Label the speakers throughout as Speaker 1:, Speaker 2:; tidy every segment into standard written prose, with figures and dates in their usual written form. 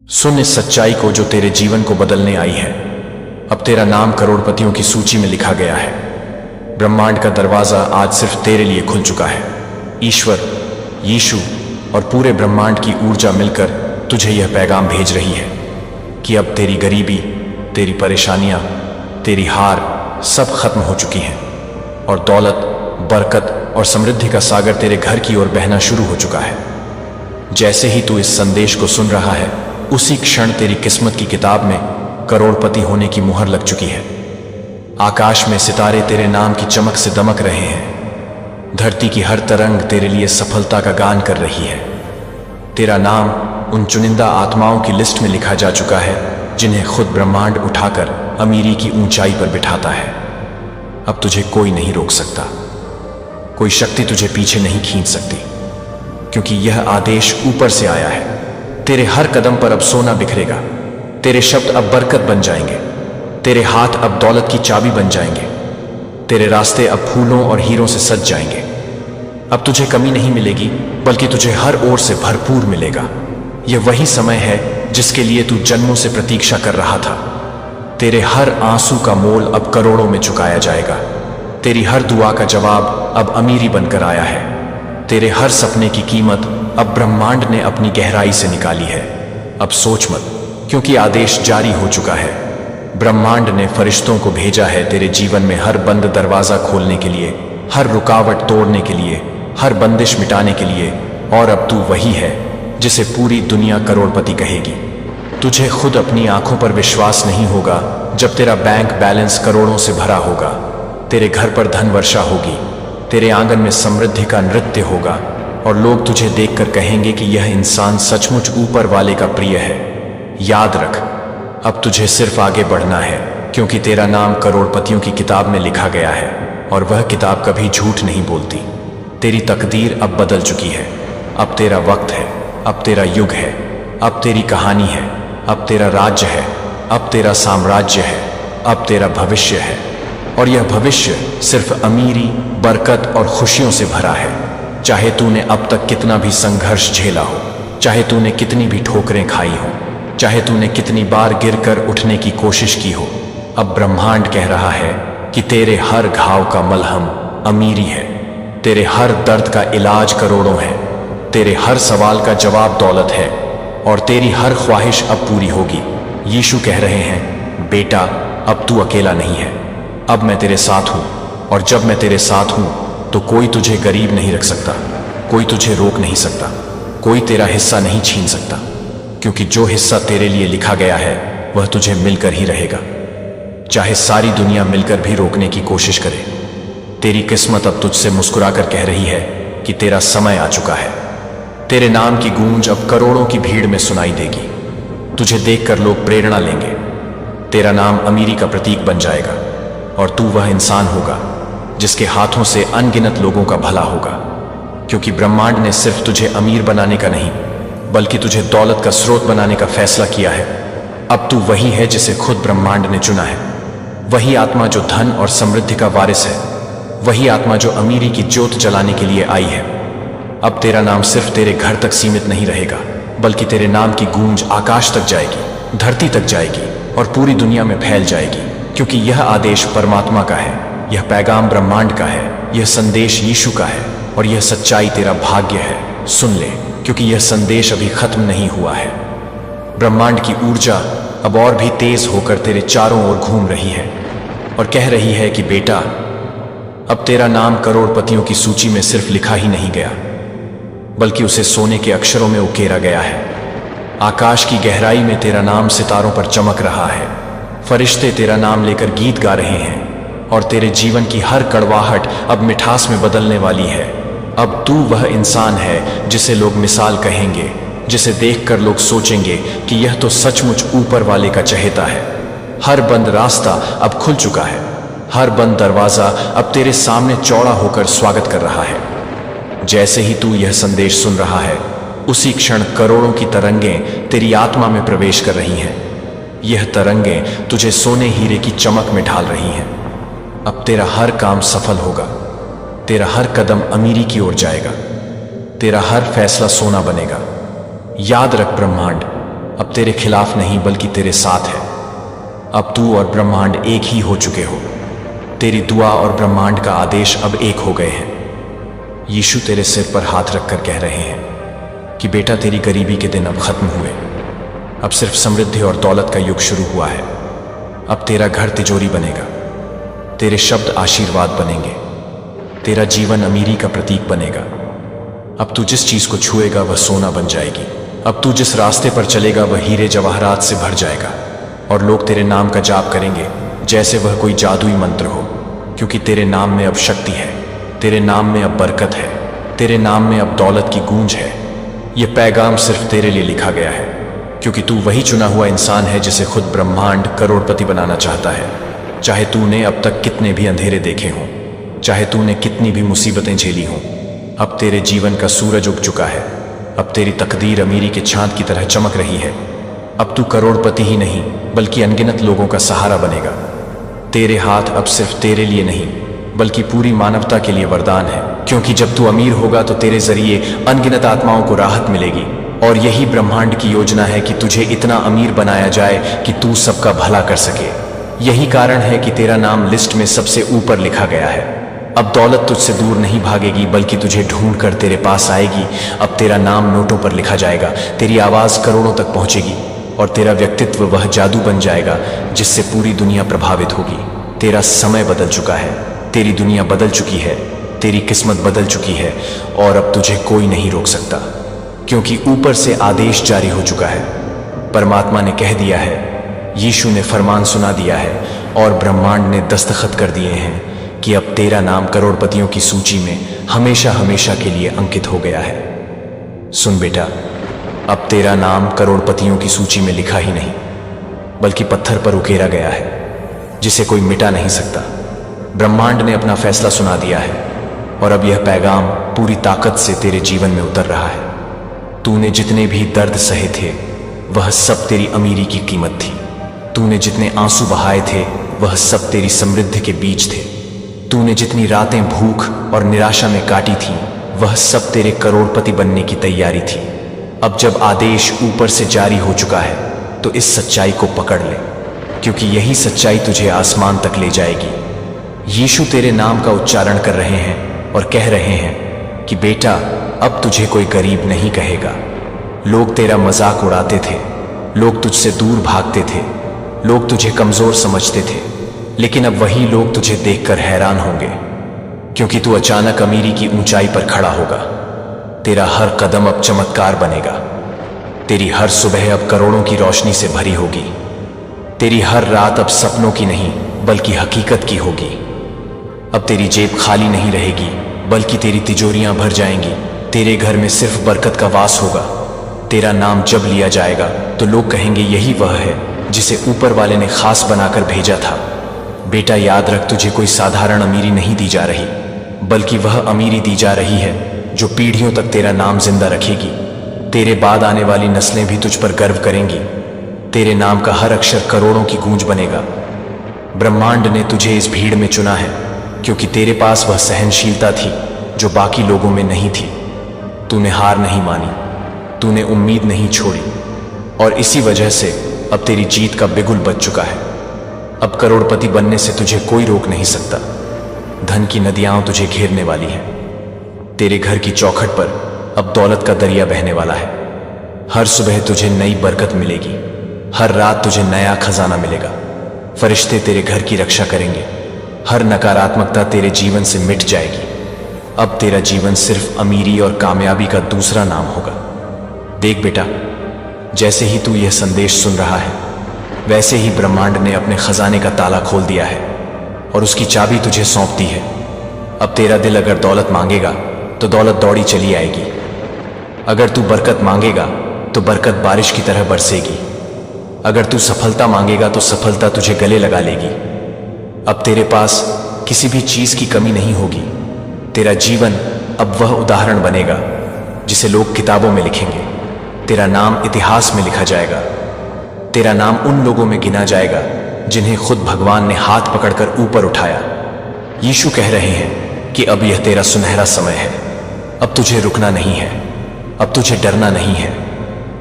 Speaker 1: सुन इस सच्चाई को जो तेरे जीवन को बदलने आई है। अब तेरा नाम करोड़पतियों की सूची में लिखा गया है। ब्रह्मांड का दरवाजा आज सिर्फ तेरे लिए खुल चुका है। ईश्वर, यीशु और पूरे ब्रह्मांड की ऊर्जा मिलकर तुझे यह पैगाम भेज रही है कि अब तेरी गरीबी, तेरी परेशानियां, तेरी हार सब खत्म हो चुकी हैं और दौलत, बरकत और समृद्धि का सागर तेरे घर की ओर बहना शुरू हो चुका है। जैसे ही तू इस संदेश को सुन रहा है, उसी क्षण तेरी किस्मत की किताब में करोड़पति होने की मुहर लग चुकी है। आकाश में सितारे तेरे नाम की चमक से दमक रहे हैं। धरती की हर तरंग तेरे लिए सफलता का गान कर रही है। तेरा नाम उन चुनिंदा आत्माओं की लिस्ट में लिखा जा चुका है जिन्हें खुद ब्रह्मांड उठाकर अमीरी की ऊंचाई पर बिठाता है। अब तुझे कोई नहीं रोक सकता, कोई शक्ति तुझे पीछे नहीं खींच सकती, क्योंकि यह आदेश ऊपर से आया है। तेरे हर कदम पर अब सोना बिखरेगा, तेरे शब्द अब बरकत बन जाएंगे, तेरे हाथ अब दौलत की चाबी बन जाएंगे, तेरे रास्ते अब फूलों और हीरों से सज जाएंगे। अब तुझे कमी नहीं मिलेगी, बल्कि तुझे हर ओर से भरपूर मिलेगा। यह वही समय है जिसके लिए तू जन्मों से प्रतीक्षा कर रहा था। तेरे हर आंसू का मोल अब करोड़ों में चुकाया जाएगा। तेरी हर दुआ का जवाब अब अमीरी बनकर आया है। तेरे हर सपने की कीमत अब ब्रह्मांड ने अपनी गहराई से निकाली है। अब सोच मत, क्योंकि आदेश जारी हो चुका है। ब्रह्मांड ने फरिश्तों को भेजा है तेरे जीवन में हर बंद दरवाजा खोलने के लिए, हर रुकावट तोड़ने के लिए, हर बंदिश मिटाने के लिए। और अब तू वही है जिसे पूरी दुनिया करोड़पति कहेगी। तुझे खुद अपनी आंखों पर विश्वास नहीं होगा जब तेरा बैंक बैलेंस करोड़ों से भरा होगा, तेरे घर पर धन वर्षा होगी, तेरे आंगन में समृद्धि का नृत्य होगा और लोग तुझे देखकर कहेंगे कि यह इंसान सचमुच ऊपर वाले का प्रिय है। याद रख, अब तुझे सिर्फ आगे बढ़ना है, क्योंकि तेरा नाम करोड़पतियों की किताब में लिखा गया है और वह किताब कभी झूठ नहीं बोलती। तेरी तकदीर अब बदल चुकी है। अब तेरा वक्त है, अब तेरा युग है, अब तेरी कहानी है, अब तेरा राज्य है, अब तेरा साम्राज्य है, अब तेरा भविष्य है। और यह भविष्य सिर्फ अमीरी, बरकत और खुशियों से भरा है। चाहे तूने अब तक कितना भी संघर्ष झेला हो, चाहे तूने कितनी भी ठोकरें खाई हो, चाहे तूने कितनी बार गिरकर उठने की कोशिश की हो, अब ब्रह्मांड कह रहा है कि तेरे हर घाव का मलहम अमीरी है, तेरे हर दर्द का इलाज करोड़ों है, तेरे हर सवाल का जवाब दौलत है और तेरी हर ख्वाहिश अब पूरी होगी। यीशु कह रहे हैं, बेटा अब तू अकेला नहीं है, अब मैं तेरे साथ हूं। और जब मैं तेरे साथ हूं तो कोई तुझे गरीब नहीं रख सकता, कोई तुझे रोक नहीं सकता, कोई तेरा हिस्सा नहीं छीन सकता, क्योंकि जो हिस्सा तेरे लिए लिखा गया है वह तुझे मिलकर ही रहेगा, चाहे सारी दुनिया मिलकर भी रोकने की कोशिश करे। तेरी किस्मत अब तुझसे मुस्कुराकर कह रही है कि तेरा समय आ चुका है। तेरे नाम की गूंज अब करोड़ों की भीड़ में सुनाई देगी। तुझे देखकर लोग प्रेरणा लेंगे। तेरा नाम अमीरी का प्रतीक बन जाएगा और तू वह इंसान होगा जिसके हाथों से अनगिनत लोगों का भला होगा, क्योंकि ब्रह्मांड ने सिर्फ तुझे अमीर बनाने का नहीं, बल्कि तुझे दौलत का स्रोत बनाने का फैसला किया है। अब तू वही है जिसे खुद ब्रह्मांड ने चुना है। वही आत्मा जो धन और समृद्धि का वारिस है, वही आत्मा जो अमीरी की ज्योत जलाने के लिए आई है। अब तेरा नाम सिर्फ तेरे घर तक सीमित नहीं रहेगा, बल्कि तेरे नाम की गूंज आकाश तक जाएगी, धरती तक जाएगी और पूरी दुनिया में फैल जाएगी, क्योंकि यह आदेश परमात्मा का है, यह पैगाम ब्रह्मांड का है, यह संदेश यीशु का है और यह सच्चाई तेरा भाग्य है। सुन ले, क्योंकि यह संदेश अभी खत्म नहीं हुआ है। ब्रह्मांड की ऊर्जा अब और भी तेज होकर तेरे चारों ओर घूम रही है और कह रही है कि बेटा अब तेरा नाम करोड़पतियों की सूची में सिर्फ लिखा ही नहीं गया, बल्कि उसे सोने के अक्षरों में उकेरा गया है। आकाश की गहराई में तेरा नाम सितारों पर चमक रहा है। फरिश्ते तेरा नाम लेकर गीत गा रहे हैं और तेरे जीवन की हर कड़वाहट अब मिठास में बदलने वाली है। अब तू वह इंसान है जिसे लोग मिसाल कहेंगे, जिसे देखकर लोग सोचेंगे कि यह तो सचमुच ऊपर वाले का चहेता है। हर बंद रास्ता अब खुल चुका है, हर बंद दरवाजा अब तेरे सामने चौड़ा होकर स्वागत कर रहा है। जैसे ही तू यह संदेश सुन रहा है, उसी क्षण करोड़ों की तरंगें तेरी आत्मा में प्रवेश कर रही हैं। यह तरंगें तुझे सोने हीरे की चमक में ढाल रही हैं। अब तेरा हर काम सफल होगा, तेरा हर कदम अमीरी की ओर जाएगा, तेरा हर फैसला सोना बनेगा। याद रख ब्रह्मांड, अब तेरे खिलाफ नहीं बल्कि तेरे साथ है। अब तू और ब्रह्मांड एक ही हो चुके हो। तेरी दुआ और ब्रह्मांड का आदेश अब एक हो गए हैं। यीशु तेरे सिर पर हाथ रखकर कह रहे हैं कि बेटा, तेरी गरीबी के दिन अब खत्म हुए। अब सिर्फ समृद्धि और दौलत का युग शुरू हुआ है। अब तेरा घर तिजोरी बनेगा, तेरे शब्द आशीर्वाद बनेंगे, तेरा जीवन अमीरी का प्रतीक बनेगा। अब तू जिस चीज को छुएगा वह सोना बन जाएगी। अब तू जिस रास्ते पर चलेगा वह हीरे जवाहरात से भर जाएगा और लोग तेरे नाम का जाप करेंगे जैसे वह कोई जादुई मंत्र हो, क्योंकि तेरे नाम में अब शक्ति है, तेरे नाम में अब बरकत है, तेरे नाम में अब दौलत की गूंज है। यह पैगाम सिर्फ तेरे लिए लिखा गया है, क्योंकि तू वही चुना हुआ इंसान है जिसे खुद ब्रह्मांड करोड़पति बनाना चाहता है। चाहे तूने अब तक कितने भी अंधेरे देखे हों, चाहे तूने कितनी भी मुसीबतें झेली हों, अब तेरे जीवन का सूरज उग चुका है। अब तेरी तकदीर अमीरी के चांद की तरह चमक रही है। अब तू करोड़पति ही नहीं बल्कि अनगिनत लोगों का सहारा बनेगा। तेरे हाथ अब सिर्फ तेरे लिए नहीं बल्कि पूरी मानवता के लिए वरदान है, क्योंकि जब तू अमीर होगा तो तेरे जरिए अनगिनत आत्माओं को राहत मिलेगी। और यही ब्रह्मांड की योजना है कि तुझे इतना अमीर बनाया जाए कि तू सबका भला कर सके। यही कारण है कि तेरा नाम लिस्ट में सबसे ऊपर लिखा गया है। अब दौलत तुझसे दूर नहीं भागेगी बल्कि तुझे ढूंढ कर तेरे पास आएगी। अब तेरा नाम नोटों पर लिखा जाएगा, तेरी आवाज करोड़ों तक पहुंचेगी और तेरा व्यक्तित्व वह जादू बन जाएगा जिससे पूरी दुनिया प्रभावित होगी। तेरा समय बदल चुका है, तेरी दुनिया बदल चुकी है, तेरी किस्मत बदल चुकी है और अब तुझे कोई नहीं रोक सकता, क्योंकि ऊपर से आदेश जारी हो चुका है। परमात्मा ने कह दिया है, यीशु ने फरमान सुना दिया है और ब्रह्मांड ने दस्तखत कर दिए हैं कि अब तेरा नाम करोड़पतियों की सूची में हमेशा हमेशा के लिए अंकित हो गया है। सुन बेटा, अब तेरा नाम करोड़पतियों की सूची में लिखा ही नहीं बल्कि पत्थर पर उकेरा गया है, जिसे कोई मिटा नहीं सकता। ब्रह्मांड ने अपना फैसला सुना दिया है और अब यह पैगाम पूरी ताकत से तेरे जीवन में उतर रहा है। तूने जितने भी दर्द सहे थे वह सब तेरी अमीरी की कीमत थी। तूने जितने आंसू बहाए थे वह सब तेरी समृद्धि के बीज थे। तूने जितनी रातें भूख और निराशा में काटी थी वह सब तेरे करोड़पति बनने की तैयारी थी। अब जब आदेश ऊपर से जारी हो चुका है तो इस सच्चाई को पकड़ ले, क्योंकि यही सच्चाई तुझे आसमान तक ले जाएगी। यीशु तेरे नाम का उच्चारण कर रहे हैं और कह रहे हैं कि बेटा, अब तुझे कोई गरीब नहीं कहेगा। लोग तेरा मजाक उड़ाते थे, लोग तुझसे दूर भागते थे, लोग तुझे कमजोर समझते थे, लेकिन अब वही लोग तुझे देखकर हैरान होंगे, क्योंकि तू अचानक अमीरी की ऊंचाई पर खड़ा होगा। तेरा हर कदम अब चमत्कार बनेगा। तेरी हर सुबह अब करोड़ों की रोशनी से भरी होगी। तेरी हर रात अब सपनों की नहीं बल्कि हकीकत की होगी। अब तेरी जेब खाली नहीं रहेगी बल्कि तेरी तिजोरियां भर जाएंगी। तेरे घर में सिर्फ बरकत का वास होगा। तेरा नाम जब लिया जाएगा तो लोग कहेंगे, यही वह है जिसे ऊपर वाले ने खास बनाकर भेजा था। बेटा, याद रख, तुझे कोई साधारण अमीरी नहीं दी जा रही बल्कि वह अमीरी दी जा रही है जो पीढ़ियों तक तेरा नाम जिंदा रखेगी। तेरे बाद आने वाली नस्लें भी तुझ पर गर्व करेंगी। तेरे नाम का हर अक्षर करोड़ों की गूंज बनेगा। ब्रह्मांड ने तुझे इस भीड़ में चुना है क्योंकि तेरे पास वह सहनशीलता थी जो बाकी लोगों में नहीं थी। तूने हार नहीं मानी, तूने उम्मीद नहीं छोड़ी और इसी वजह से अब तेरी जीत का बिगुल बज चुका है। अब करोड़पति बनने से तुझे कोई रोक नहीं सकता। धन की नदियां तुझे घेरने वाली हैं। तेरे घर की चौखट पर अब दौलत का दरिया बहने वाला है। हर सुबह तुझे नई बरकत मिलेगी, हर रात तुझे नया खजाना मिलेगा। फरिश्ते तेरे घर की रक्षा करेंगे। हर नकारात्मकता तेरे जीवन से मिट जाएगी। अब तेरा जीवन सिर्फ अमीरी और कामयाबी का दूसरा नाम होगा। देख बेटा, जैसे ही तू यह संदेश सुन रहा है वैसे ही ब्रह्मांड ने अपने खजाने का ताला खोल दिया है और उसकी चाबी तुझे सौंप दी है। अब तेरा दिल अगर दौलत मांगेगा तो दौलत दौड़ी चली आएगी। अगर तू बरकत मांगेगा तो बरकत बारिश की तरह बरसेगी। अगर तू सफलता मांगेगा तो सफलता तुझे गले लगा लेगी। अब तेरे पास किसी भी चीज की कमी नहीं होगी। तेरा जीवन अब वह उदाहरण बनेगा जिसे लोग किताबों में लिखेंगे। तेरा नाम इतिहास में लिखा जाएगा। तेरा नाम उन लोगों में गिना जाएगा जिन्हें खुद भगवान ने हाथ पकड़कर ऊपर उठाया। यीशु कह रहे हैं कि अब यह तेरा सुनहरा समय है। अब तुझे रुकना नहीं है, अब तुझे डरना नहीं है,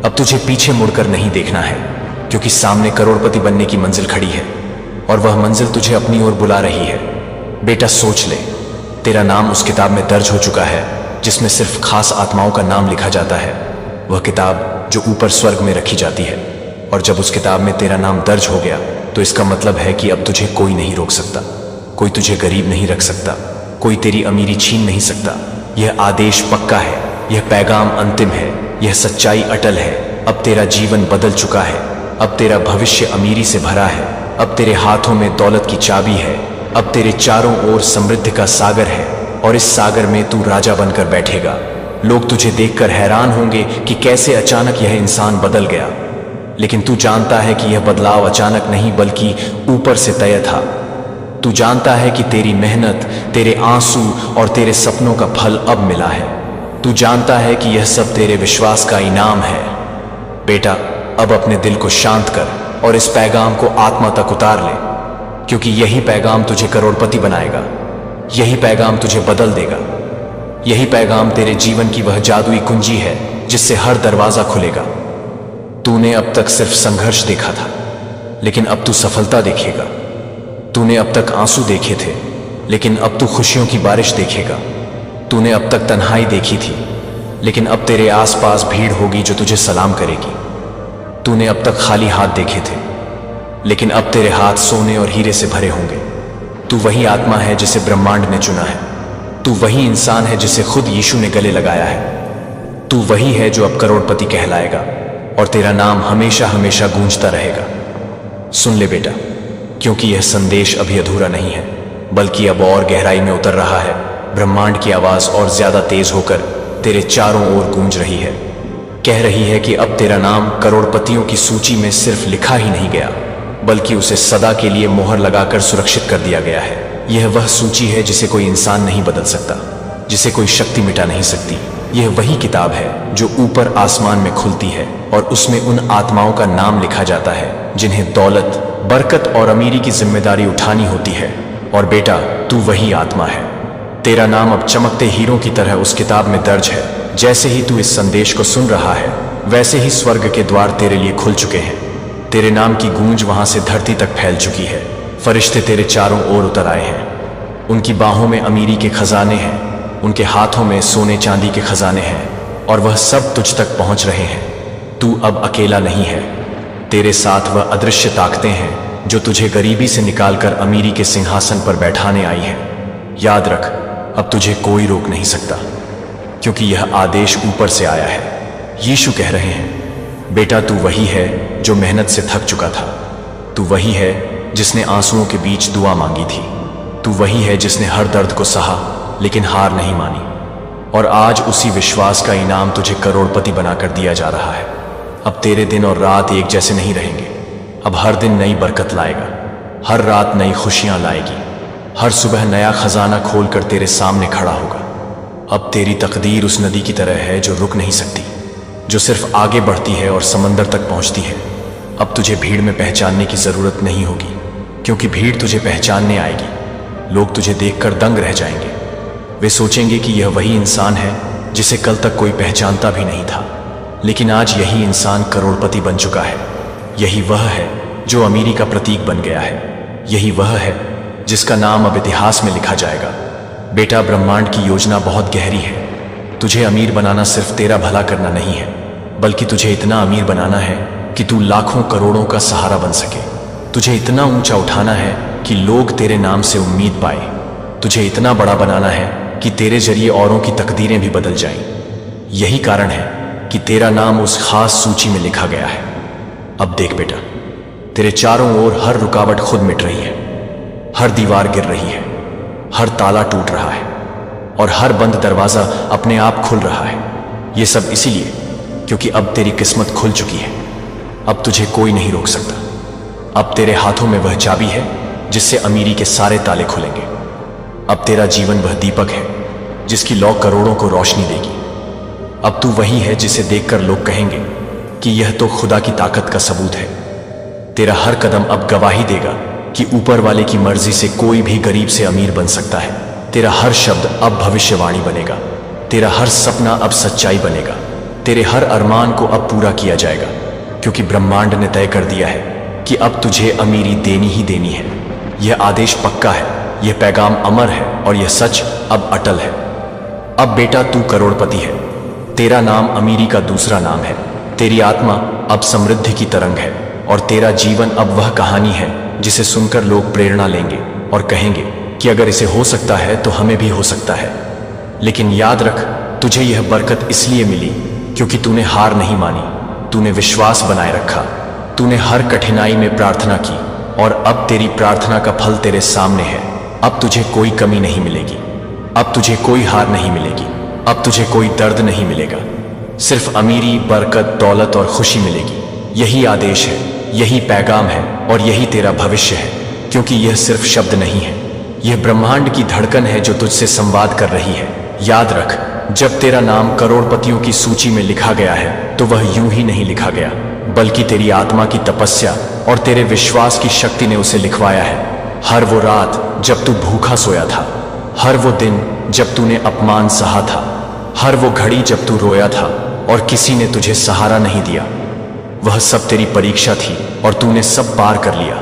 Speaker 1: अब तुझे पीछे मुड़कर नहीं देखना है, क्योंकि सामने करोड़पति बनने की मंजिल खड़ी है और वह मंजिल तुझे अपनी ओर बुला रही है। बेटा सोच ले, तेरा नाम उस किताब में दर्ज हो चुका है जिसमें सिर्फ खास आत्माओं का नाम लिखा जाता है। वह किताब जो ऊपर स्वर्ग में रखी जाती है। और जब उस किताब में तेरा नाम दर्ज हो गया तो इसका मतलब है कि अब तुझे कोई नहीं रोक सकता, कोई तुझे गरीब नहीं रख सकता, कोई तेरी अमीरी छीन नहीं सकता। यह आदेश पक्का है, यह पैगाम अंतिम है, यह सच्चाई अटल है। अब तेरा जीवन बदल चुका है, अब तेरा भविष्य अमीरी से भरा है, अब तेरे हाथों में दौलत की चाबी है, अब तेरे चारों ओर समृद्धि का सागर है और इस सागर में तू राजा बनकर बैठेगा। लोग तुझे देखकर हैरान होंगे कि कैसे अचानक यह इंसान बदल गया, लेकिन तू जानता है कि यह बदलाव अचानक नहीं बल्कि ऊपर से तय था। तू जानता है कि तेरी मेहनत, तेरे आंसू और तेरे सपनों का फल अब मिला है। तू जानता है कि यह सब तेरे विश्वास का इनाम है। बेटा अब अपने दिल को शांत कर और इस पैगाम को आत्मा तक उतार ले, क्योंकि यही पैगाम तुझे करोड़पति बनाएगा, यही पैगाम तुझे बदल देगा। यही पैगाम तेरे जीवन की वह जादुई कुंजी है जिससे हर दरवाजा खुलेगा। तूने अब तक सिर्फ संघर्ष देखा था, लेकिन अब तू सफलता देखेगा। तूने अब तक आंसू देखे थे, लेकिन अब तू खुशियों की बारिश देखेगा। तूने अब तक तन्हाई देखी थी, लेकिन अब तेरे आसपास भीड़ होगी जो तुझे सलाम करेगी। तूने अब तक खाली हाथ देखे थे, लेकिन अब तेरे हाथ सोने और हीरे से भरे होंगे। तू वही आत्मा है जिसे ब्रह्मांड ने चुना है। तू वही इंसान है जिसे खुद यीशु ने गले लगाया है। तू वही है जो अब करोड़पति कहलाएगा और तेरा नाम हमेशा हमेशा गूंजता रहेगा। सुन ले बेटा, क्योंकि यह संदेश अभी अधूरा नहीं है, बल्कि अब और गहराई में उतर रहा है। ब्रह्मांड की आवाज और ज्यादा तेज होकर तेरे चारों ओर गूंज रही है, कह रही है कि अब तेरा नाम करोड़पतियों की सूची में सिर्फ लिखा ही नहीं गया, बल्कि उसे सदा के लिए मोहर लगाकर सुरक्षित कर दिया गया है। यह वह सूची है जिसे कोई इंसान नहीं बदल सकता, जिसे कोई शक्ति मिटा नहीं सकती। यह वही किताब है जो ऊपर आसमान में खुलती है और उसमें उन आत्माओं का नाम लिखा जाता है जिन्हें दौलत, बरकत और अमीरी की जिम्मेदारी उठानी होती है। और बेटा तू वही आत्मा है। तेरा नाम अब चमकते हीरों की तरह उस किताब में दर्ज है। जैसे ही तू इस संदेश को सुन रहा है, वैसे ही स्वर्ग के द्वार तेरे लिए खुल चुके हैं। तेरे नाम की गूंज वहां से धरती तक फैल चुकी है। फरिश्ते तेरे चारों ओर उतर आए हैं। उनकी बाहों में अमीरी के खजाने हैं, उनके हाथों में सोने चांदी के खजाने हैं और वह सब तुझ तक पहुंच रहे हैं। तू अब अकेला नहीं है। तेरे साथ वह अदृश्य ताकतें हैं जो तुझे गरीबी से निकालकर अमीरी के सिंहासन पर बैठाने आई हैं। याद रख, अब तुझे कोई रोक नहीं सकता, क्योंकि यह आदेश ऊपर से आया है। यीशु कह रहे हैं, बेटा तू वही है जो मेहनत से थक चुका था। तू वही है जिसने आंसुओं के बीच दुआ मांगी थी। तू वही है जिसने हर दर्द को सहा लेकिन हार नहीं मानी। और आज उसी विश्वास का इनाम तुझे करोड़पति बनाकर दिया जा रहा है। अब तेरे दिन और रात एक जैसे नहीं रहेंगे। अब हर दिन नई बरकत लाएगा, हर रात नई खुशियां लाएगी, हर सुबह नया खजाना खोलकर तेरे सामने खड़ा होगा। अब तेरी तकदीर उस नदी की तरह है जो रुक नहीं सकती, जो सिर्फ आगे बढ़ती है और समंदर तक पहुंचती है। अब तुझे भीड़ में पहचानने की जरूरत नहीं होगी, क्योंकि भीड़ तुझे पहचानने आएगी। लोग तुझे देखकर दंग रह जाएंगे। वे सोचेंगे कि यह वही इंसान है जिसे कल तक कोई पहचानता भी नहीं था, लेकिन आज यही इंसान करोड़पति बन चुका है। यही वह है जो अमीरी का प्रतीक बन गया है। यही वह है जिसका नाम अब इतिहास में लिखा जाएगा। बेटा ब्रह्मांड की योजना बहुत गहरी है। तुझे अमीर बनाना सिर्फ तेरा भला करना नहीं है, बल्कि तुझे इतना अमीर बनाना है कि तू लाखों करोड़ों का सहारा बन सके। तुझे इतना ऊंचा उठाना है कि लोग तेरे नाम से उम्मीद पाए। तुझे इतना बड़ा बनाना है कि तेरे जरिए औरों की तकदीरें भी बदल जाएं। यही कारण है कि तेरा नाम उस खास सूची में लिखा गया है। अब देख बेटा, तेरे चारों ओर हर रुकावट खुद मिट रही है, हर दीवार गिर रही है, हर ताला टूट रहा है और हर बंद दरवाजा अपने आप खुल रहा है। ये सब इसीलिए क्योंकि अब तेरी किस्मत खुल चुकी है। अब तुझे कोई नहीं रोक सकता। अब तेरे हाथों में वह चाबी है जिससे अमीरी के सारे ताले खुलेंगे। अब तेरा जीवन वह दीपक है जिसकी लौ करोड़ों को रोशनी देगी। अब तू वही है जिसे देखकर लोग कहेंगे कि यह तो खुदा की ताकत का सबूत है। तेरा हर कदम अब गवाही देगा कि ऊपर वाले की मर्जी से कोई भी गरीब से अमीर बन सकता है। तेरा हर शब्द अब भविष्यवाणी बनेगा। तेरा हर सपना अब सच्चाई बनेगा। तेरे हर अरमान को अब पूरा किया जाएगा, क्योंकि ब्रह्मांड ने तय कर दिया है कि अब तुझे अमीरी देनी ही देनी है। यह आदेश पक्का है, यह पैगाम अमर है और यह सच अब अटल है। अब बेटा तू करोड़पति है। तेरा नाम अमीरी का दूसरा नाम है। तेरी आत्मा अब समृद्धि की तरंग है और तेरा जीवन अब वह कहानी है जिसे सुनकर लोग प्रेरणा लेंगे और कहेंगे कि अगर इसे हो सकता है तो हमें भी हो सकता है। लेकिन याद रख, तुझे यह बरकत इसलिए मिली क्योंकि तूने हार नहीं मानी, तूने विश्वास बनाए रखा, तूने हर कठिनाई में प्रार्थना की और अब तेरी प्रार्थना का फल तेरे सामने है। अब तुझे कोई कमी नहीं मिलेगी, अब तुझे कोई हार नहीं मिलेगी, अब तुझे कोई दर्द नहीं मिलेगा। सिर्फ अमीरी, बरकत, दौलत और खुशी मिलेगी। यही आदेश है, यही पैगाम है और यही तेरा भविष्य है, क्योंकि यह सिर्फ शब्द नहीं है, यह ब्रह्मांड की धड़कन है जो तुझसे संवाद कर रही है। याद रख, जब तेरा नाम करोड़पतियों की सूची में लिखा गया है तो वह यूं ही नहीं लिखा गया, बल्कि तेरी आत्मा की तपस्या और तेरे विश्वास की शक्ति ने उसे लिखवाया है। हर वो रात जब तू भूखा सोया था, हर वो दिन जब तूने अपमान सहा था, हर वो घड़ी जब तू रोया था और किसी ने तुझे सहारा नहीं दिया, वह सब तेरी परीक्षा थी और तूने सब पार कर लिया।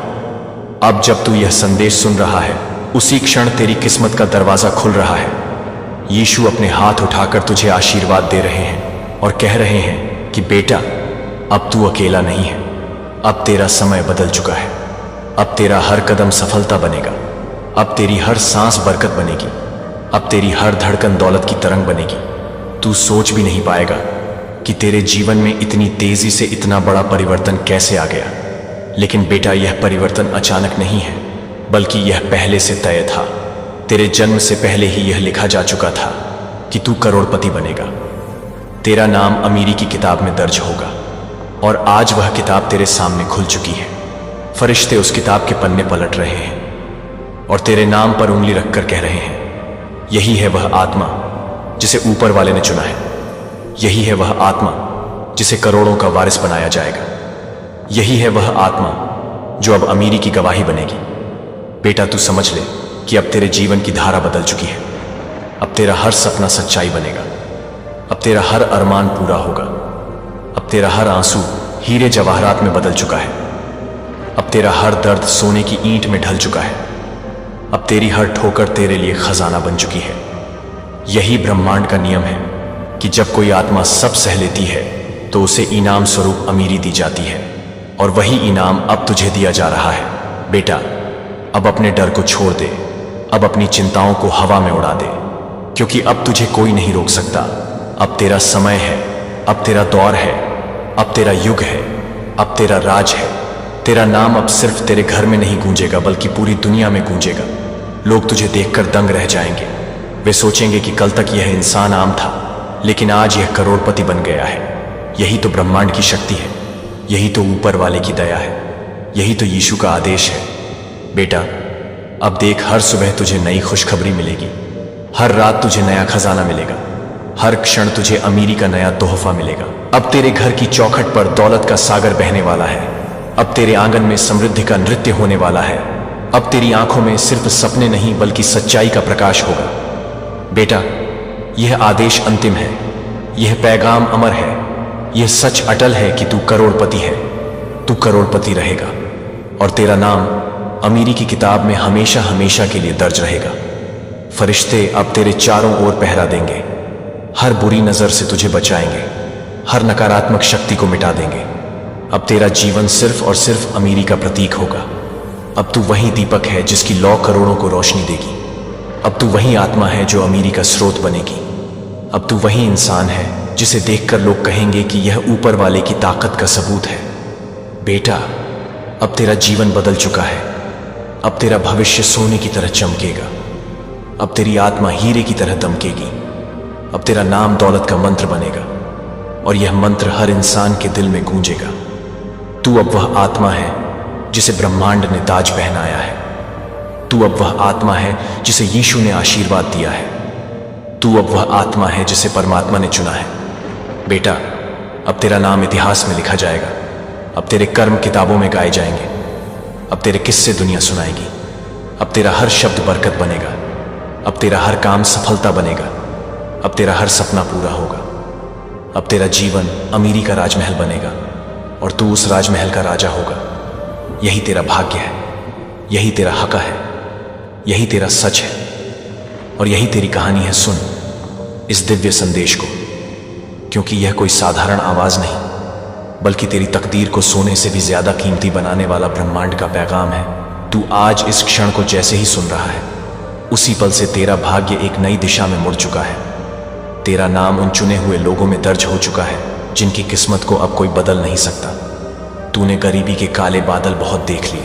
Speaker 1: अब जब तू यह संदेश सुन रहा है, उसी क्षण तेरी किस्मत का दरवाजा खुल रहा है। यीशु अपने हाथ उठाकर तुझे आशीर्वाद दे रहे हैं और कह रहे हैं कि बेटा, अब तू अकेला नहीं है, अब तेरा समय बदल चुका है, अब तेरा हर कदम सफलता बनेगा, अब तेरी हर सांस बरकत बनेगी, अब तेरी हर धड़कन दौलत की तरंग बनेगी। तू सोच भी नहीं पाएगा कि तेरे जीवन में इतनी तेजी से इतना बड़ा परिवर्तन कैसे आ गया। लेकिन बेटा, यह परिवर्तन अचानक नहीं है, बल्कि यह पहले से तय था। तेरे जन्म से पहले ही यह लिखा जा चुका था कि तू करोड़पति बनेगा। तेरा नाम अमीरी की किताब में दर्ज होगा और आज वह किताब तेरे सामने खुल चुकी है। फरिश्ते उस किताब के पन्ने पलट रहे हैं और तेरे नाम पर उंगली रखकर कह रहे हैं, यही है वह आत्मा जिसे ऊपर वाले ने चुना है, यही है वह आत्मा जिसे करोड़ों का वारिस बनाया जाएगा, यही है वह आत्मा जो अब अमीरी की गवाही बनेगी। बेटा, तू समझ ले कि अब तेरे जीवन की धारा बदल चुकी है। अब तेरा हर सपना सच्चाई बनेगा, अब तेरा हर अरमान पूरा होगा, अब तेरा हर आंसू हीरे जवाहरात में बदल चुका है, अब तेरा हर दर्द सोने की ईंट में ढल चुका है, अब तेरी हर ठोकर तेरे लिए खजाना बन चुकी है। यही ब्रह्मांड का नियम है कि जब कोई आत्मा सब सह लेती है तो उसे इनाम स्वरूप अमीरी दी जाती है, और वही इनाम अब तुझे दिया जा रहा है। बेटा, अब अपने डर को छोड़ दे, अब अपनी चिंताओं को हवा में उड़ा दे, क्योंकि अब तुझे कोई नहीं रोक सकता। अब तेरा समय है, अब तेरा दौर है, अब तेरा युग है, अब तेरा राज है। तेरा नाम अब सिर्फ तेरे घर में नहीं गूंजेगा, बल्कि पूरी दुनिया में गूंजेगा। लोग तुझे देखकर दंग रह जाएंगे। वे सोचेंगे कि कल तक यह इंसान आम था, लेकिन आज यह करोड़पति बन गया है। यही तो ब्रह्मांड की शक्ति है, यही तो ऊपर वाले की दया है, यही तो यीशु का आदेश है। बेटा, अब देख, हर सुबह तुझे नई खुशखबरी मिलेगी, हर रात तुझे नया खजाना मिलेगा, हर क्षण तुझे अमीरी का नया तोहफा मिलेगा। अब तेरे घर की चौखट पर दौलत का सागर बहने वाला है, अब तेरे आंगन में समृद्धि का नृत्य होने वाला है, अब तेरी आंखों में सिर्फ सपने नहीं बल्कि सच्चाई का प्रकाश होगा। बेटा, यह आदेश अंतिम है, यह पैगाम अमर है, यह सच अटल है कि तू करोड़पति है, तू करोड़पति रहेगा और तेरा नाम अमीरी की किताब में हमेशा हमेशा के लिए दर्ज रहेगा। फरिश्ते अब तेरे चारों ओर पहरा देंगे, हर बुरी नजर से तुझे बचाएंगे, हर नकारात्मक शक्ति को मिटा देंगे। अब तेरा जीवन सिर्फ और सिर्फ अमीरी का प्रतीक होगा। अब तू वही दीपक है जिसकी लौ करोड़ों को रोशनी देगी। अब तू वही आत्मा है जो अमीरी का स्रोत बनेगी। अब तू वही इंसान है जिसे देखकर लोग कहेंगे कि यह ऊपर वाले की ताकत का सबूत है। बेटा, अब तेरा जीवन बदल चुका है, अब तेरा भविष्य सोने की तरह चमकेगा, अब तेरी आत्मा हीरे की तरह दमकेगी, अब तेरा नाम दौलत का मंत्र बनेगा और यह मंत्र हर इंसान के दिल में गूंजेगा। तू अब वह आत्मा है जिसे ब्रह्मांड ने ताज पहनाया है, तू अब वह आत्मा है जिसे यीशु ने आशीर्वाद दिया है, तू अब वह आत्मा है जिसे परमात्मा ने चुना है। बेटा, अब तेरा नाम इतिहास में लिखा जाएगा, अब तेरे कर्म किताबों में गाए जाएंगे, अब तेरे किस्से दुनिया सुनाएगी, अब तेरा हर शब्द बरकत बनेगा, अब तेरा हर काम सफलता बनेगा, अब तेरा हर सपना पूरा होगा, अब तेरा जीवन अमीरी का राजमहल बनेगा और तू उस राजमहल का राजा होगा। यही तेरा भाग्य है, यही तेरा हक है, यही तेरा सच है और यही तेरी कहानी है। सुन इस दिव्य संदेश को, क्योंकि यह कोई साधारण आवाज नहीं बल्कि तेरी तकदीर को सोने से भी ज्यादा कीमती बनाने वाला ब्रह्मांड का पैगाम है। तू आज इस क्षण को जैसे ही सुन रहा है, उसी पल से तेरा भाग्य एक नई दिशा में मुड़ चुका है। तेरा नाम उन चुने हुए लोगों में दर्ज हो चुका है जिनकी किस्मत को अब कोई बदल नहीं सकता। तूने गरीबी के काले बादल बहुत देख लिए,